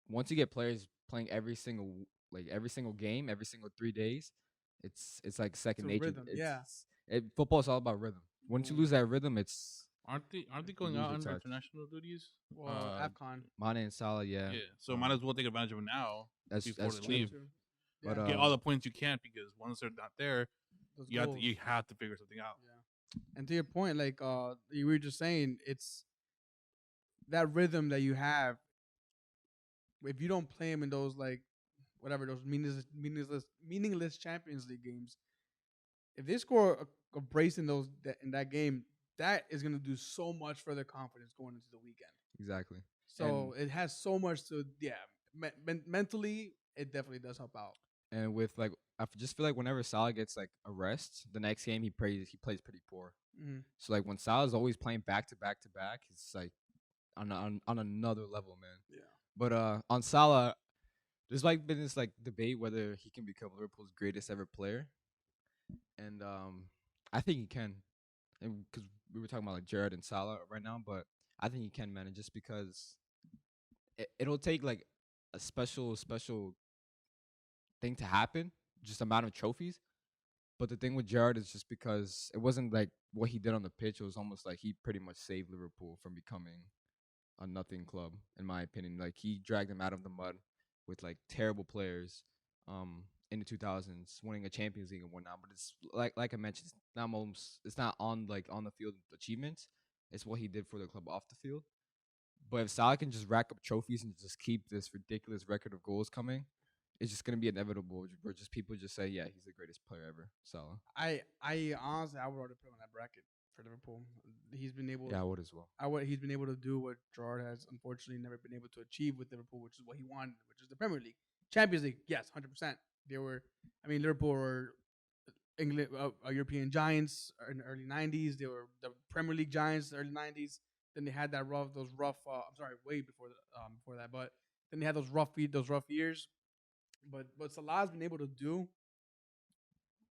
Once you get players playing every single game, every single 3 days, it's like second nature. Rhythm, Football is all about rhythm. Once you lose that rhythm, Aren't they going lose out your on touch. international duties? Well, AFCON. Mane and Salah, yeah. So might as well take advantage of it now That's before they true. leave. But, Yeah. Get all the points you can, because once they're not there, Those you goals. have to figure something out. Yeah. And to your point, like you were just saying, it's that rhythm that you have. If you don't play them in those like whatever those meaningless Champions League games, if they score a brace in that game, that is gonna do so much for their confidence going into the weekend. Exactly. So it has so much to mentally, it definitely does help out. And with like, I just feel like whenever Salah gets like a rest, the next game he plays pretty poor. Mm-hmm. So like when Salah's always playing back to back, it's like on another level, man. Yeah. But on Salah, there's like been this like debate whether he can become Liverpool's greatest ever player, and I think he can, and because we were talking about like Gerrard and Salah right now, but I think he can, man, and just because it'll take like a special thing to happen, just amount of trophies. But the thing with Gerrard is just because it wasn't like what he did on the pitch. It was almost like he pretty much saved Liverpool from becoming a nothing club, in my opinion. Like he dragged them out of the mud with like terrible players in the 2000s, winning a Champions League and whatnot. But it's like I mentioned, it's not on the field achievements. It's what he did for the club off the field. But if Salah can just rack up trophies and just keep this ridiculous record of goals coming, it's just gonna be inevitable. Where just people just say, yeah, he's the greatest player ever. Salah. I honestly, I would already put him on that bracket for Liverpool. He's been able. Yeah, I would as well. He's been able to do what Gerrard has unfortunately never been able to achieve with Liverpool, which is what he wanted, which is the Premier League, Champions League. Yes, 100%. Liverpool were England, European giants in the early '90s. They were the Premier League giants in the early '90s. Then they had those rough. I'm sorry, way before that. But then they had those rough years. But what Salah's been able to do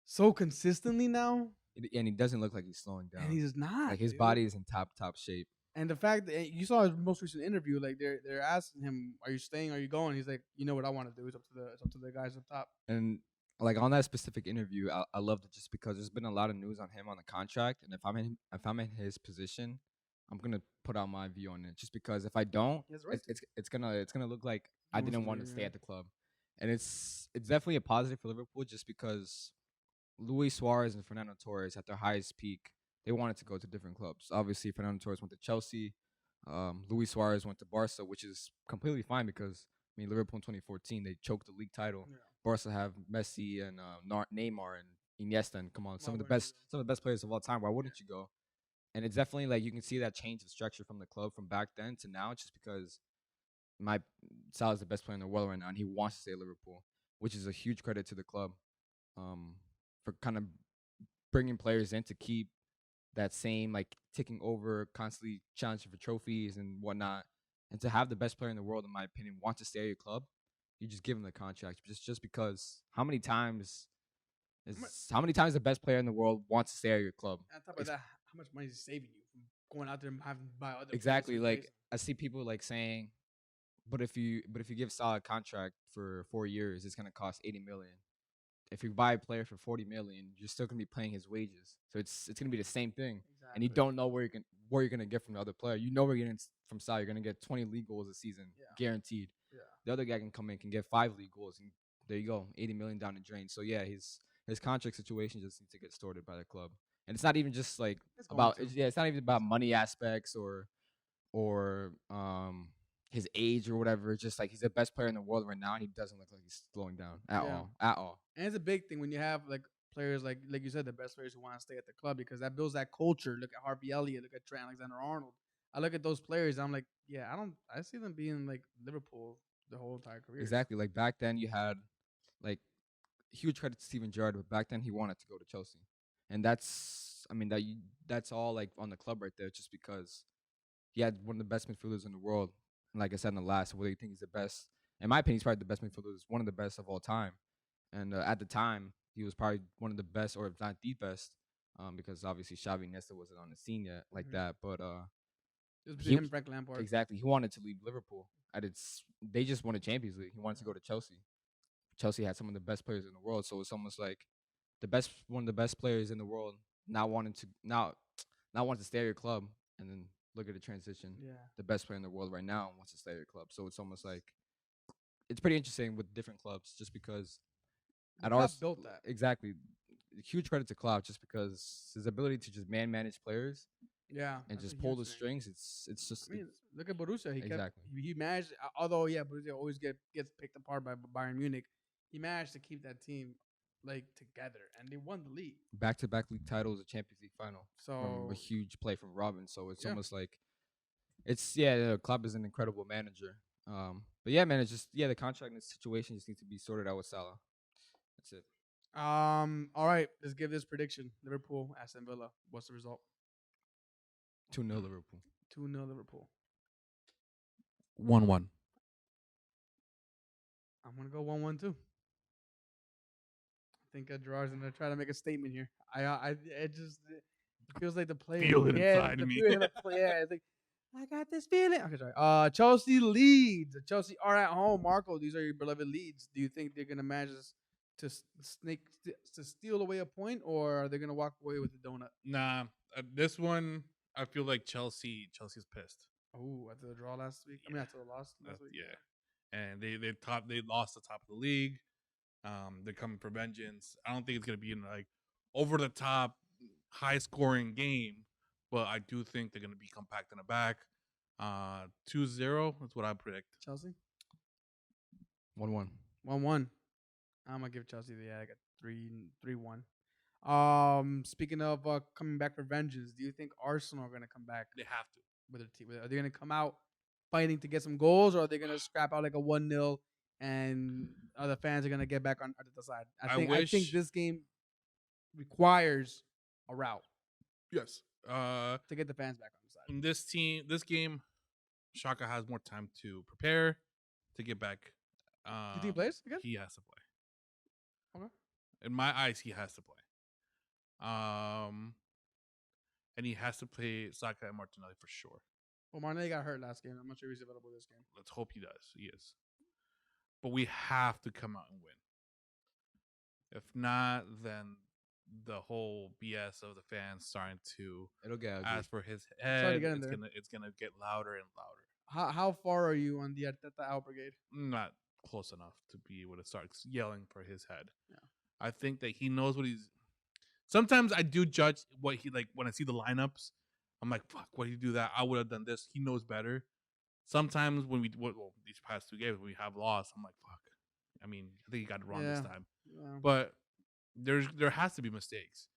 so consistently now, And he doesn't look like he's slowing down. and he's not. Like his dude. body is in top shape. And the fact that you saw his most recent interview, like they're asking him, "Are you staying? Are you going?" He's like, "You know what I want to do. It's up to the guys up top." And like on that specific interview, I loved it just because there's been a lot of news on him on the contract, and if I'm in his position, I'm gonna put out my view on it. Just because if I don't, He has the right it's gonna look like I wants didn't to want to leave, stay yeah. at the club. and it's definitely a positive for Liverpool just because Luis Suarez and Fernando Torres at their highest peak, they wanted to go to different clubs. Obviously, Fernando Torres went to Chelsea. Luis Suarez went to Barca, which is completely fine because I mean Liverpool in 2014 they choked the league title. Yeah. Barca have Messi and Neymar and Iniesta, and come on, Why wouldn't you some of the best players of all time. Why wouldn't you go? And it's definitely like you can see that change of structure from the club from back then to now, just because my Salah's the best player in the world right now, and he wants to stay at Liverpool, which is a huge credit to the club for kind of bringing players in to keep that same like ticking over, constantly challenging for trophies and whatnot, and to have the best player in the world, in my opinion, want to stay at your club, you just give him the contract just because how many times the best player in the world wants to stay at your club? On top of that, how much money is it saving you from going out there and having to buy other players Exactly. to replace Like I see people like saying, but if you give Salah a contract for 4 years, it's gonna cost 80 million. If you buy a player for 40 million, you're still gonna be paying his wages. So it's gonna be the same thing. them? And you don't know where you're gonna get from the other player. You know where you're getting from Salah. You're gonna get 20 league goals a season, Yeah. guaranteed. Yeah. The other guy can come in, can get 5 league goals, and there you go, 80 million down the drain. So yeah, his contract situation just needs to get sorted by the club. And it's not even just like It's going to. it's not even about money aspects or his age or whatever. It's just like he's the best player in the world right now, and he doesn't look like he's slowing down at Yeah. all. At all. And it's a big thing when you have like players like you said, the best players who want to stay at the club because that builds that culture. Look at Harvey Elliott, look at Trent Alexander-Arnold. I look at those players, I'm like, yeah, I see them being like Liverpool the whole entire career. Exactly. Like back then, you had like huge credit to Steven Gerrard, but back then he wanted to go to Chelsea, and that's all like on the club right there, just because he had one of the best midfielders in the world. And like I said in the last, whether you think he's the best, in my opinion, he's probably the best midfielder, one of the best of all time. And at the time, he was probably one of the best, or if not the best, because obviously Xavi Nesta wasn't on the scene yet like Mhm. that. But It was he- between him and Frank Lampard. exactly, he wanted to leave Liverpool. They just won a Champions League. He wanted to go to Chelsea. Chelsea had some of the best players in the world, so it's almost like one of the best players in the world not wanting to not wanting to stay at your club, and then look at the transition. Yeah. The best player in the world right now wants to stay at your club, so it's almost like it's pretty interesting with different clubs, just because The at club ours built that. exactly. Huge credit to Klopp just because his ability to just manage players Yeah. and that's just a pull huge the thing. strings. It's just I mean, look at Borussia. He Exactly. he managed. Although yeah, Borussia always gets picked apart by Bayern Munich. He managed to keep that team like together, and they won the league. back-to-back league titles, a Champions League final from So a huge play from Robin. So it's Yeah. almost like Klopp is an incredible manager. But yeah, man, it's just the contract and the situation just needs to be sorted out with Salah. That's it. all right, let's give this prediction: Liverpool, Aston Villa. What's the result? 2-0 Liverpool. 2-0 Liverpool. 1-1. I'm gonna go 1-1 too. I think Gerard's gonna try to make a statement here. It feels like the player. Feel it yeah, inside the me. feeling of the play- yeah, it's like I got this feeling. Okay, sorry. Chelsea leads. Chelsea are at home. Marco, these are your beloved Leeds. Do you think they're gonna manage to to steal away a point, or are they gonna walk away with the donut? Nah, this one I feel like Chelsea's pissed. Oh, after the draw last week. I mean, after the loss last week. Yeah, and they lost the top of the league. They're coming for vengeance. I don't think it's gonna be in like over the top, high scoring game, but I do think they're gonna be compact in the back. 2-0. That's what I predict. Chelsea 1-1. 1-1. I'm gonna give Chelsea the like a 3-1. Speaking of coming back for vengeance, do you think Arsenal are gonna come back They have to. with their team? Are they gonna come out fighting to get some goals, or are they gonna scrap out like a 1-0 and other fans are gonna get back on the side? I think wish- this game requires a route Yes. to get the fans back on the side. In this game, Shaka has more time to prepare to get back. Do you think he plays again? He has to play. Okay. In my eyes, he has to play. And he has to play Saka and Martinelli for sure. Well, Martinelli got hurt last game. I'm not sure he's available this game. Let's hope he does. He is. But we have to come out and win. If not, then the whole BS of the fans starting to It'll get ugly. ask for his Sorry to head. get in there. It's gonna get louder and louder. How far are you on the Arteta out brigade? Not close enough to be able to start yelling for his head. Yeah. I think that he knows what he's. Sometimes I do judge what he like when I see the lineups. I'm like, fuck, why did you do that? I would have done this. He knows better. Sometimes when these past 2 games we have lost, I'm like, fuck. I mean, I think he got it wrong this time. Yeah. But there has to be mistakes,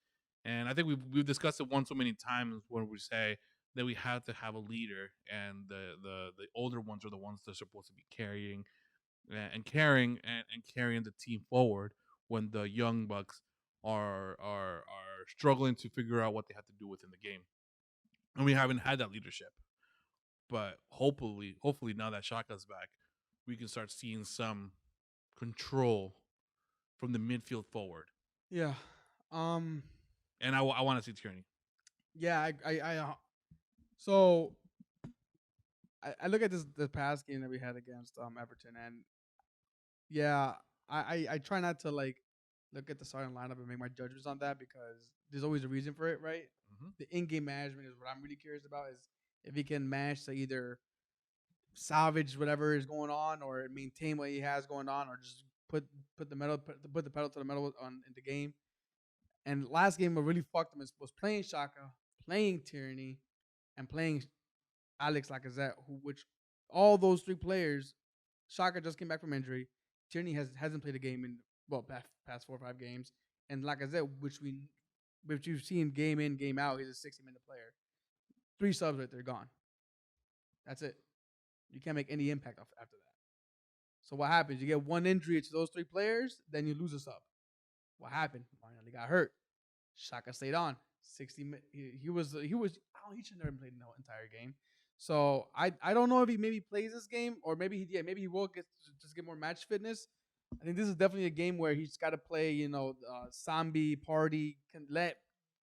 and I think we've discussed it once so many times when we say that we have to have a leader, and the older ones are the ones that are supposed to be carrying and carrying the team forward when the young bucks are struggling to figure out what they have to do within the game, and we haven't had that leadership. But hopefully now that Shaka's back, we can start seeing some control from the midfield forward. Yeah. And I want to see Tierney. Yeah. So I look at the past game that we had against Everton, and yeah, I try not to like look at the starting lineup and make my judgments on that because there's always a reason for it, right? Mhm. The in-game management is what I'm really curious about. Is if he can manage to either salvage whatever is going on or maintain what he has going on, or just put the pedal to the metal in the game. And last game, what really fucked him was playing Shaka, playing Tierney, and playing Alex Lacazette, which all those 3 players, Shaka just came back from injury. Tierney hasn't played a game in past 4 or 5 games, and Lacazette, which you've seen game in game out, he's a 60-minute player. 3 subs right there, gone. That's it. You can't make any impact after that. So what happens? You get 1 injury to those 3 players, then you lose a sub. What happened? Martinelli got hurt. Shaka stayed on 60. He was. He should never played the entire game. So I don't know if he maybe plays this game or maybe he will get more match fitness. I think this is definitely a game where he's got to play. Sambi, Party, can let,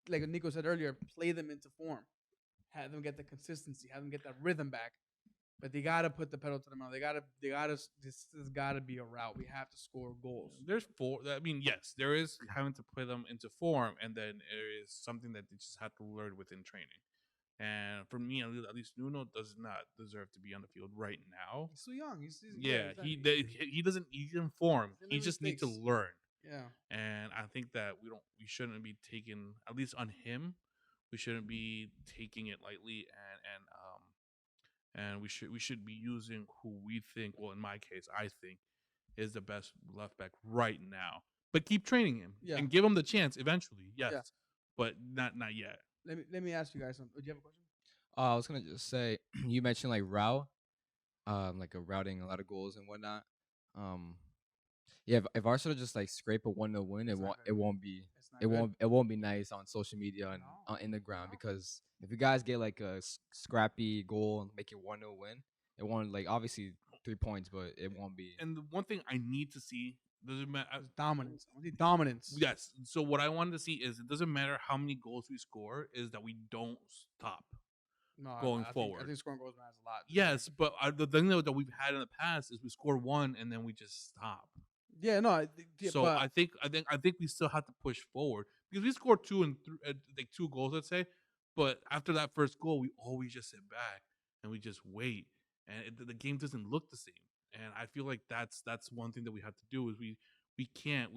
like Nico said earlier, play them into form, have them get the consistency, have them get that rhythm back. But they gotta put the pedal to the metal. They gotta. This has gotta be a route. We have to score goals. There's 4. I mean, yes, there is having to play them into form, and then there is something that they just have to learn within training. And for me, at least Nuno does not deserve to be on the field right now. He's so young. He's He doesn't. He's in form. He just needs to learn. Yeah. And I think that we shouldn't be taking, at least on him, we shouldn't be taking it lightly, and we should be using who we think, well, in my case, I think is the best left back right now. But keep training him and give him the chance eventually. Yes, but not yet. Let me ask you guys something. Do you have a question? I was gonna just say, you mentioned like route, like routing a lot of goals and whatnot. Yeah, if Arsenal just like scrape a 1-0 win, it won't be nice on social media and in the ground, because if you guys get like a scrappy goal and make it 1-0 win, it won't, like, obviously 3 points, but it won't be. And the one thing I need to see doesn't matter dominance. I want dominance. Yes. So what I wanted to see is it doesn't matter how many goals we score, is that we don't stop going forward. I think scoring goals matters a lot. Yes, but the thing that we've had in the past is we score 1 and then we just stop. Yeah, no. So I think we still have to push forward, because we scored 2 and 3, like 2 goals, let's say. But after that first goal, we always just sit back and we just wait, and the game doesn't look the same. And I feel like that's one thing that we have to do is we can't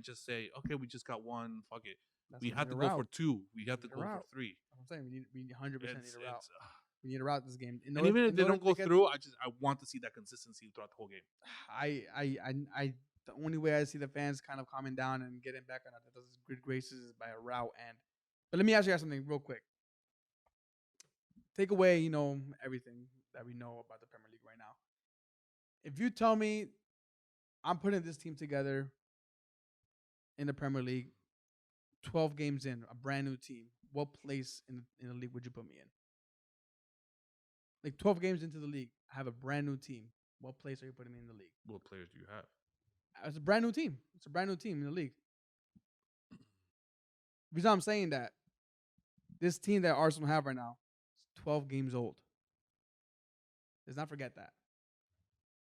just say, okay, we just got 1, fuck it. We have to go for 2. We have to go for 3. I'm saying we 100% need a route. We need to route this game. And even if they don't go through, I want to see that consistency throughout the whole game. I the only way I see the fans kind of calming down and getting back on those good graces is by a route. But let me ask you guys something real quick. Take away, everything that we know about the Premier League right now. If you tell me I'm putting this team together in the Premier League, 12 games in, a brand new team, what place in the league would you put me in? Like 12 games into the league, I have a brand new team. What place are you putting me in the league? What players do you have? It's a brand new team. It's a brand new team in the league. Because I'm saying that this team that Arsenal have right now is 12 games old. Let's not forget that.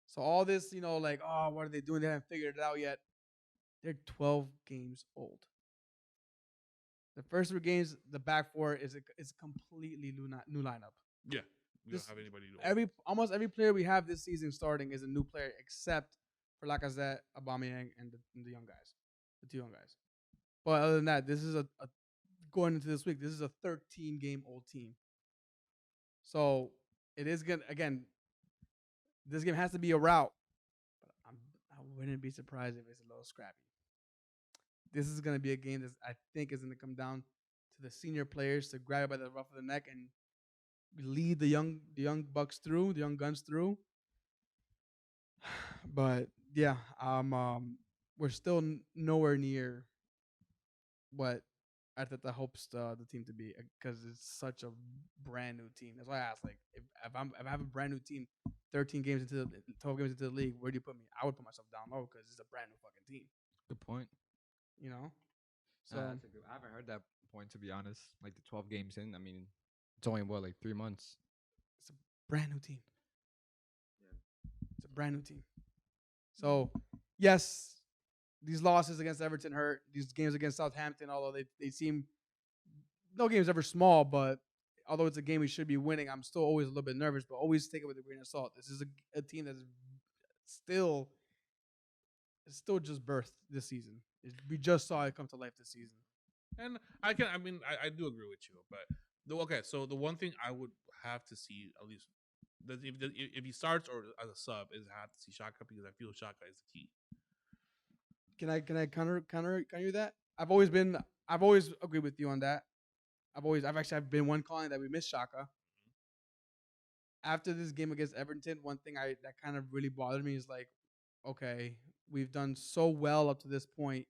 So all this, like, oh, what are they doing? They haven't figured it out yet. They're 12 games old. The first 3 games, the back 4 is a completely new lineup. Yeah, we don't have anybody. Almost every player we have this season starting is a new player, except for Lacazette, Aubameyang, and the young guys, the 2 young guys. But other than that, this is a going into this week. This is a 13-game-old team, so it is gonna again. This game has to be a rout. But I wouldn't be surprised if it's a little scrappy. This is gonna be a game that I think is gonna come down to the senior players to grab it by the ruff of the neck and lead the young bucks through, the young guns through. But yeah, we're still nowhere near what Arteta hopes the team to be because it's such a brand new team. That's why I asked, like, if I have a brand new team, 13 games into 12 games into the league, where do you put me? I would put myself down low because it's a brand new fucking team. Good point. You know, so I haven't heard that point, to be honest. Like the 12 games in, I mean, it's only what, like 3 months. it's a brand new team. It's a brand new team. So yes, these losses against Everton hurt. These games against Southampton, although they seem no game's ever small, but although it's a game we should be winning, I'm still always a little bit nervous. But always take it with a grain of salt. This is a team that's still just birthed this season. We just saw it come to life this season. And I mean, I do agree with you, but okay. So the one thing I would have to see at least if he starts or as a sub is I have to see Shaka because I feel Shaka is the key. Can I counter that? I've always agreed with you on that. I've been one calling that we missed Shaka. After this game against Everton, one thing that kind of really bothered me is like, okay, we've done so well up to this point,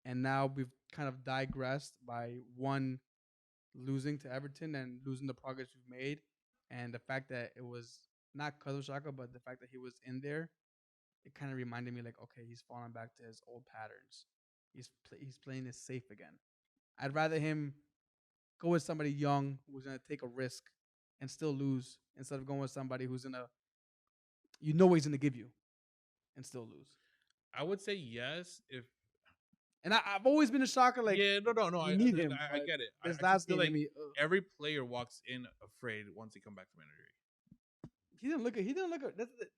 and now we've kind of digressed by one losing to Everton and losing the progress we've made, and the fact that it was not because of Shaka, but the fact that he was in there, it kind of reminded me like, okay, he's falling back to his old patterns. He's playing this safe again. I'd rather him go with somebody young who's gonna take a risk and still lose instead of going with somebody who's gonna, what he's gonna give you and still lose. I would say yes if. And I've always been a Shaka. Like, yeah, no, I need him. I get it. This I last feel game, like every player walks in afraid once they come back from injury. he didn't look.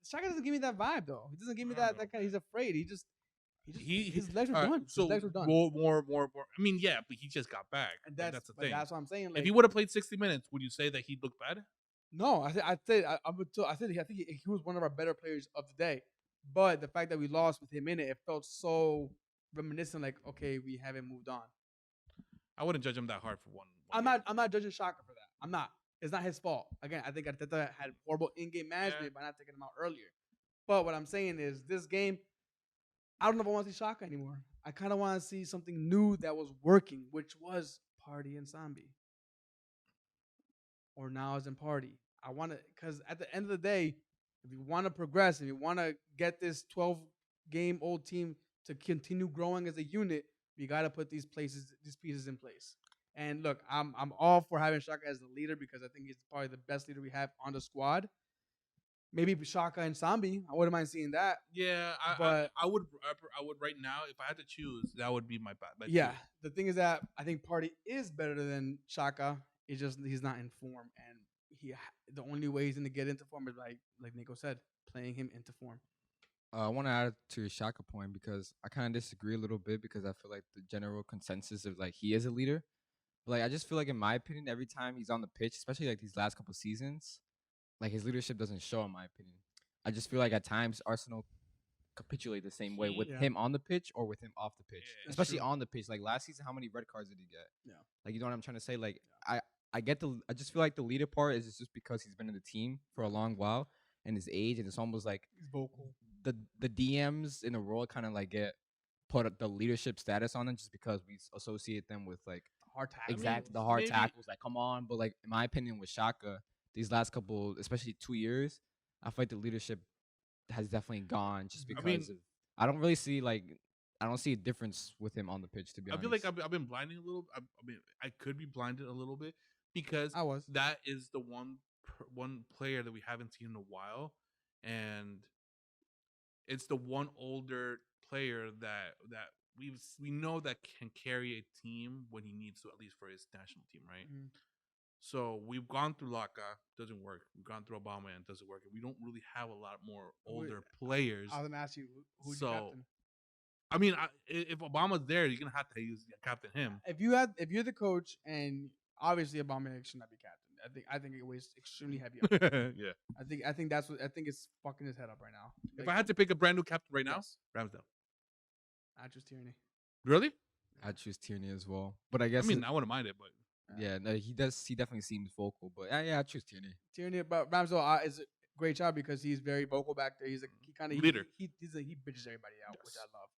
Shaka doesn't give me that vibe though. He doesn't give me I don't that know. kind. He's afraid. His legs were all right, done. So his legs were done. more. I mean, yeah, but he just got back. And Like, that's the thing. That's what I'm saying. Like, if he would have played 60 minutes, would you say that he'd look bad? No, I think he was one of our better players of the day. But the fact that we lost with him in it felt so reminiscent. Like, okay, we haven't moved on. I wouldn't judge him that hard for one. I'm not judging Shaka for that. I'm not. It's not his fault. Again, I think Arteta had horrible in-game management by not taking him out earlier. But what I'm saying is, this game, I don't know if I want to see Shaka anymore. I kind of want to see something new that was working, which was Party and Sambi. Or now as in Party. I want to, because at the end of the day, if you want to progress, if you want to get this 12-game-old team to continue growing as a unit, we got to put these pieces in place. And look, I'm all for having Shaka as the leader because I think he's probably the best leader we have on the squad. Maybe Shaka and Sambi. I wouldn't mind seeing that. Yeah, I would right now if I had to choose, that would be my bet. Yeah, the thing is that I think Party is better than Shaka. It's just he's not in form, and the only way he's gonna get into form is like Nico said, playing him into form. I want to add to your Shaka point because I kind of disagree a little bit because I feel like the general consensus of like he is a leader. But, like I just feel like in my opinion, every time he's on the pitch, especially like these last couple seasons, like his leadership doesn't show. In my opinion, I just feel like at times Arsenal capitulate the same way with him on the pitch or with him off the pitch, especially on the pitch. Like last season, how many red cards did he get? Yeah, like you know what I'm trying to say. Like I just feel like the leader part is just because he's been in the team for a long while and his age, and it's almost like he's vocal. The DMs in the world kind of like put the leadership status on them just because we associate them with like hard tackles. Exactly, the hard tackles. Like, come on, but like in my opinion, with Shaka, these last couple, especially 2 years, I feel like the leadership has definitely gone just because I don't really see I don't see a difference with him on the pitch. To be honest, I feel like I've been blinding a little. I mean, I could be blinded a little bit because that is the one player that we haven't seen in a while, and it's the one older player that we know that can carry a team when he needs to, at least for his national team, right? So we've gone through Laka, doesn't work. We've gone through Obama and doesn't work. We don't really have a lot more older players. I was gonna ask you who'd you So, captain? I mean, if Obama's there, you're gonna have to use captain him. If you're the coach and obviously Obama should not be captain. I think it weighs extremely heavy. On him. Yeah. I think that's what I think it's fucking his head up right now. If I had to pick a brand new captain right now, Yes. Ramsdale. I choose Tierney. Really? I'd choose Tierney as well. But I guess I mean, I wouldn't mind it, but yeah, no, he does. He definitely seems vocal. But yeah, I'd choose Tierney. Tierney, but Ramsdale is a great job because he's very vocal back there. He kind of Leader. He bitches everybody out, which I love.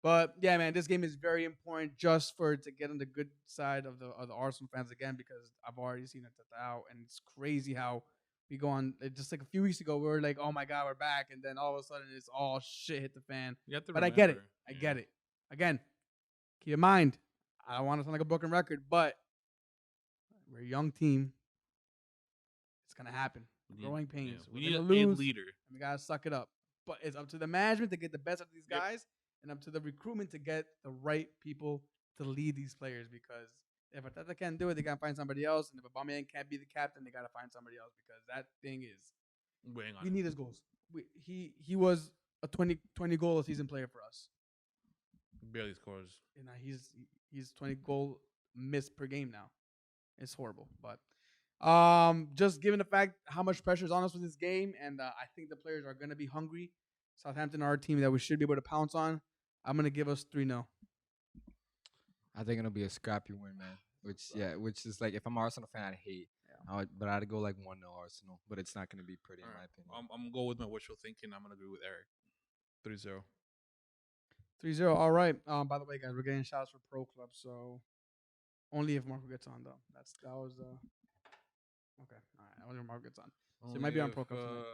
But yeah, man, this game is very important just to get on the good side of the Arsenal fans again because I've already seen it out, and it's crazy how we go on. Just like a few weeks ago, we were like, "Oh my god, we're back," and then all of a sudden, it's all shit hit the fan. you have to But I get it. remember, I yeah. get it. Again, keep in mind, I don't want to sound like a broken record, but we're a young team. It's gonna happen. We need- Growing pains. yeah, we We're need gonna a lose, leader. and we gotta suck it up. But it's up to the management to get the best out of these Yep. guys, and up to the recruitment to get the right people to lead these players. Because if Ateta can't do it, they gotta find somebody else. And if Aubameyang can't be the captain, they gotta find somebody else because that thing is. Weighing on We him. need his goals. He was a 20 goal a season player for us. Barely scores. And he's 20 goal missed per game now. It's horrible, but just given the fact how much pressure is on us with this game, and I think the players are gonna be hungry. Southampton are a team that we should be able to pounce on. I'm gonna give us 3-0. I think it'll be a scrappy win, man. Which is like if I'm an Arsenal fan, I'd hate. But I'd go like 1-0 Arsenal. But it's not gonna be pretty in my opinion. I'm gonna go with my wishful thinking. I'm gonna agree with Eric. 3-0. 3-0. All right. By the way, guys, we're getting shots for Pro Club, so only if Marco gets on though. That was okay. All right. Only if Marco gets on. So it might be on Pro Club tonight.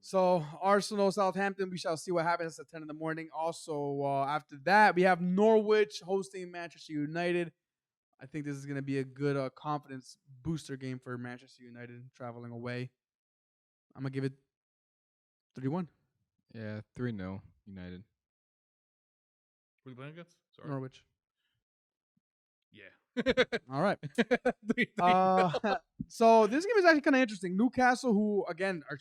So Arsenal, Southampton, we shall see what happens at 10 in the morning. Also, after that, we have Norwich hosting Manchester United. I think this is going to be a good confidence booster game for Manchester United traveling away. I'm going to give it 3-1. Yeah, 3-0 United. Who are you playing against? Sorry. Norwich. Yeah. All right. 3-0. So this game is actually kind of interesting. Newcastle, who, again, are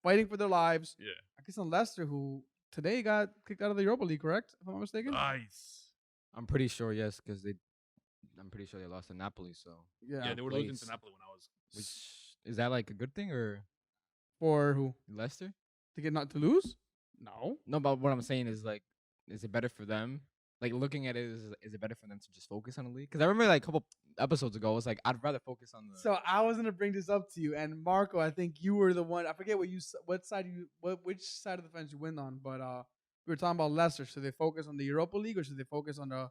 fighting for their lives. Yeah. I guess on Leicester, who today got kicked out of the Europa League, correct? If I'm not mistaken. Nice. I'm pretty sure yes, because I'm pretty sure they lost to Napoli. So Yeah, they were losing Place. to Napoli when I was. which is that like a good thing or For who? Leicester? To get not to lose? No. No, but what I'm saying is like, is it better for them? Like looking at it, is it better for them to just focus on the league? Because I remember like a couple episodes ago, I was like, I'd rather focus on the. So I was gonna bring this up to you, and Marco, I think you were the one. I forget which side of the fence you went on, but we were talking about Leicester. Should they focus on the Europa League or should they focus on the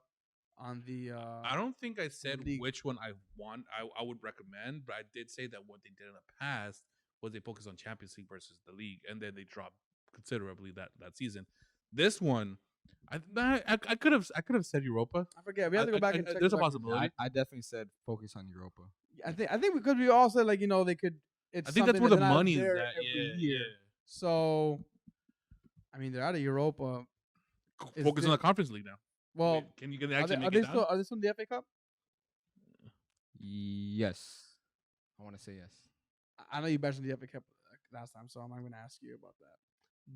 I don't think I said league? which one I want. I would recommend, but I did say that what they did in the past was they focused on Champions League versus the league, and then they dropped considerably that season. This one, I could have said Europa. I forget. We have to go back and check. There's a the record. possibility. I definitely said focus on Europa. I think because we all said like they could. It's I think that's something where the they're not money is there at. every Yeah, year. yeah. So, I mean, they're out of Europa. Is Focus on the- the Conference League now. Well, can you are actually they make it down? are they still in the FA Cup? Yes, I want to say yes. I know you bashed in the FA Cup last time, so I'm not going to ask you about that.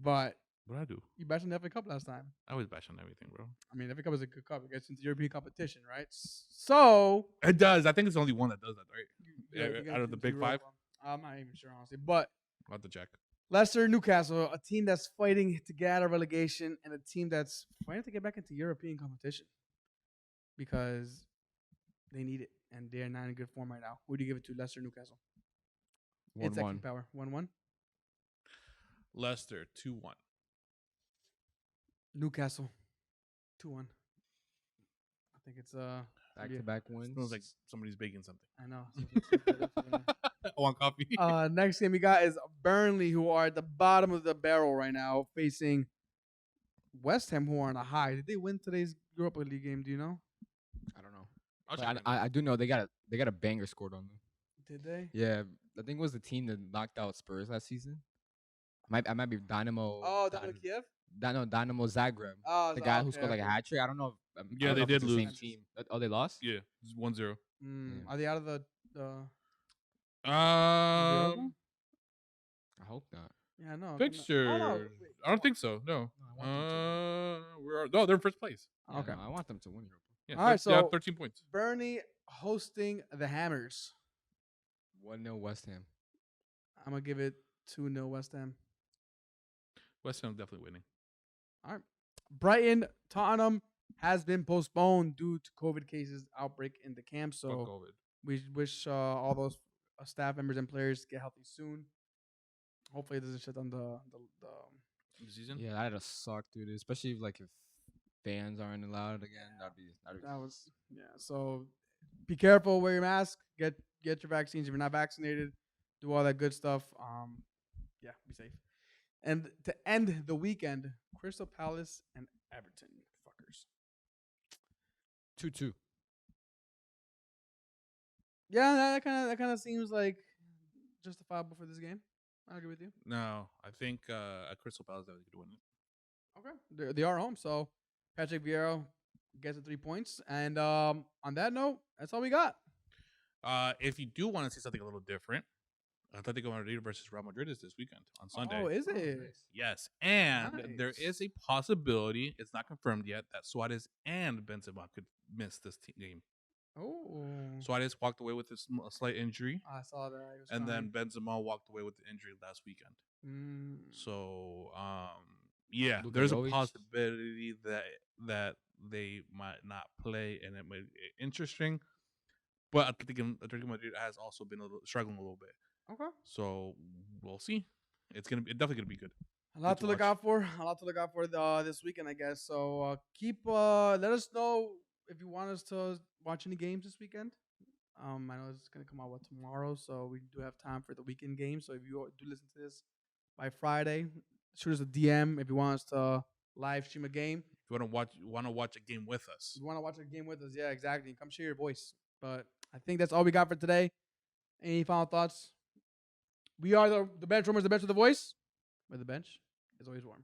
But What I do? you bashed in the FA Cup last time. I always bash on everything, bro. I mean, FA Cup is a good cup. It gets into European competition, right? So, It does. I think it's only one that does that, right? you get out of the into big five? Europa. I'm not even sure, honestly. But I'll have to check. Leicester, Newcastle, a team that's fighting to get out of relegation and a team that's fighting to get back into European competition because they need it, and they're not in good form right now. Who do you give it to, Leicester, Newcastle? It's 1-1. King Power. 1-1. Leicester 2-1. Newcastle 2-1. I think it's Back-to-back wins. Smells like somebody's baking something. I know. I want coffee. Next game we got is Burnley, who are at the bottom of the barrel right now, facing West Ham, who are on a high. Did they win today's Europa League game? Do you know? I don't know. I'll But check it. I do know they got a banger scored on them. Did they? Yeah, I think it was the team that knocked out Spurs last season. I might be Dynamo. Oh, Dynamo Kiev. Dynamo Zagreb. Oh, The guy who scored like a hat trick. I don't know. I Yeah, don't they know if did it's the same lose. team. Oh, they lost. Yeah, it's 1-0. Are they out of the Um, I hope not. Yeah, no. fixture. Oh, no. Wait, I don't think so. No. I want them No, they're in first place. Yeah, Okay. no, I want them to win Europa. Yeah, All right, they have so 13 points. Bernie hosting the Hammers. 1-0 West Ham. I'm gonna give it 2-0 West Ham. West Ham definitely winning. All right. Brighton, Tottenham has been postponed due to COVID cases outbreak in the camp. Fuck So COVID. we wish all those staff members and players get healthy soon. Hopefully, it doesn't shut down the The season. Yeah, that'd suck, dude. Especially if fans aren't allowed again. That'd be that was So be careful. Wear your mask. Get your vaccines if you're not vaccinated. Do all that good stuff. Yeah, be safe. And to end the weekend, Crystal Palace and Everton. Fuckers. 2-2. Yeah, that kind of seems like justifiable for this game. I agree with you. No, I think Crystal Palace definitely could win it. Okay, they are home, so Patrick Vieira gets the 3 points. And on that note, that's all we got. If you do want to see something a little different, Atletico Madrid versus Real Madrid is this weekend on Sunday. Oh, is it? Yes, and there Nice. is a possibility, it's not confirmed yet, that Suarez and Benzema could miss this game. Oh, Suarez walked away with a slight injury, I saw that. He was and then crying. Benzema walked away with the injury last weekend. Mm. So, yeah, Luka there's a Jovic. possibility that they might not play, and it might be interesting. But Atletico Madrid has also been struggling a little bit. Okay. So we'll see. It's definitely gonna be good. A lot to to look watch. out for. A lot to look out for this weekend, I guess. So let us know if you want us to watch any games this weekend. I know it's gonna come out tomorrow, so we do have time for the weekend game. So if you do listen to this by Friday, shoot us a DM if you want us to live stream a game. If you want to watch a game with us, If you want to watch a game with us, yeah, exactly. Come share your voice. But I think that's all we got for today. Any final thoughts? We are the bench warmers, the bench with the voice, where the bench is always warm.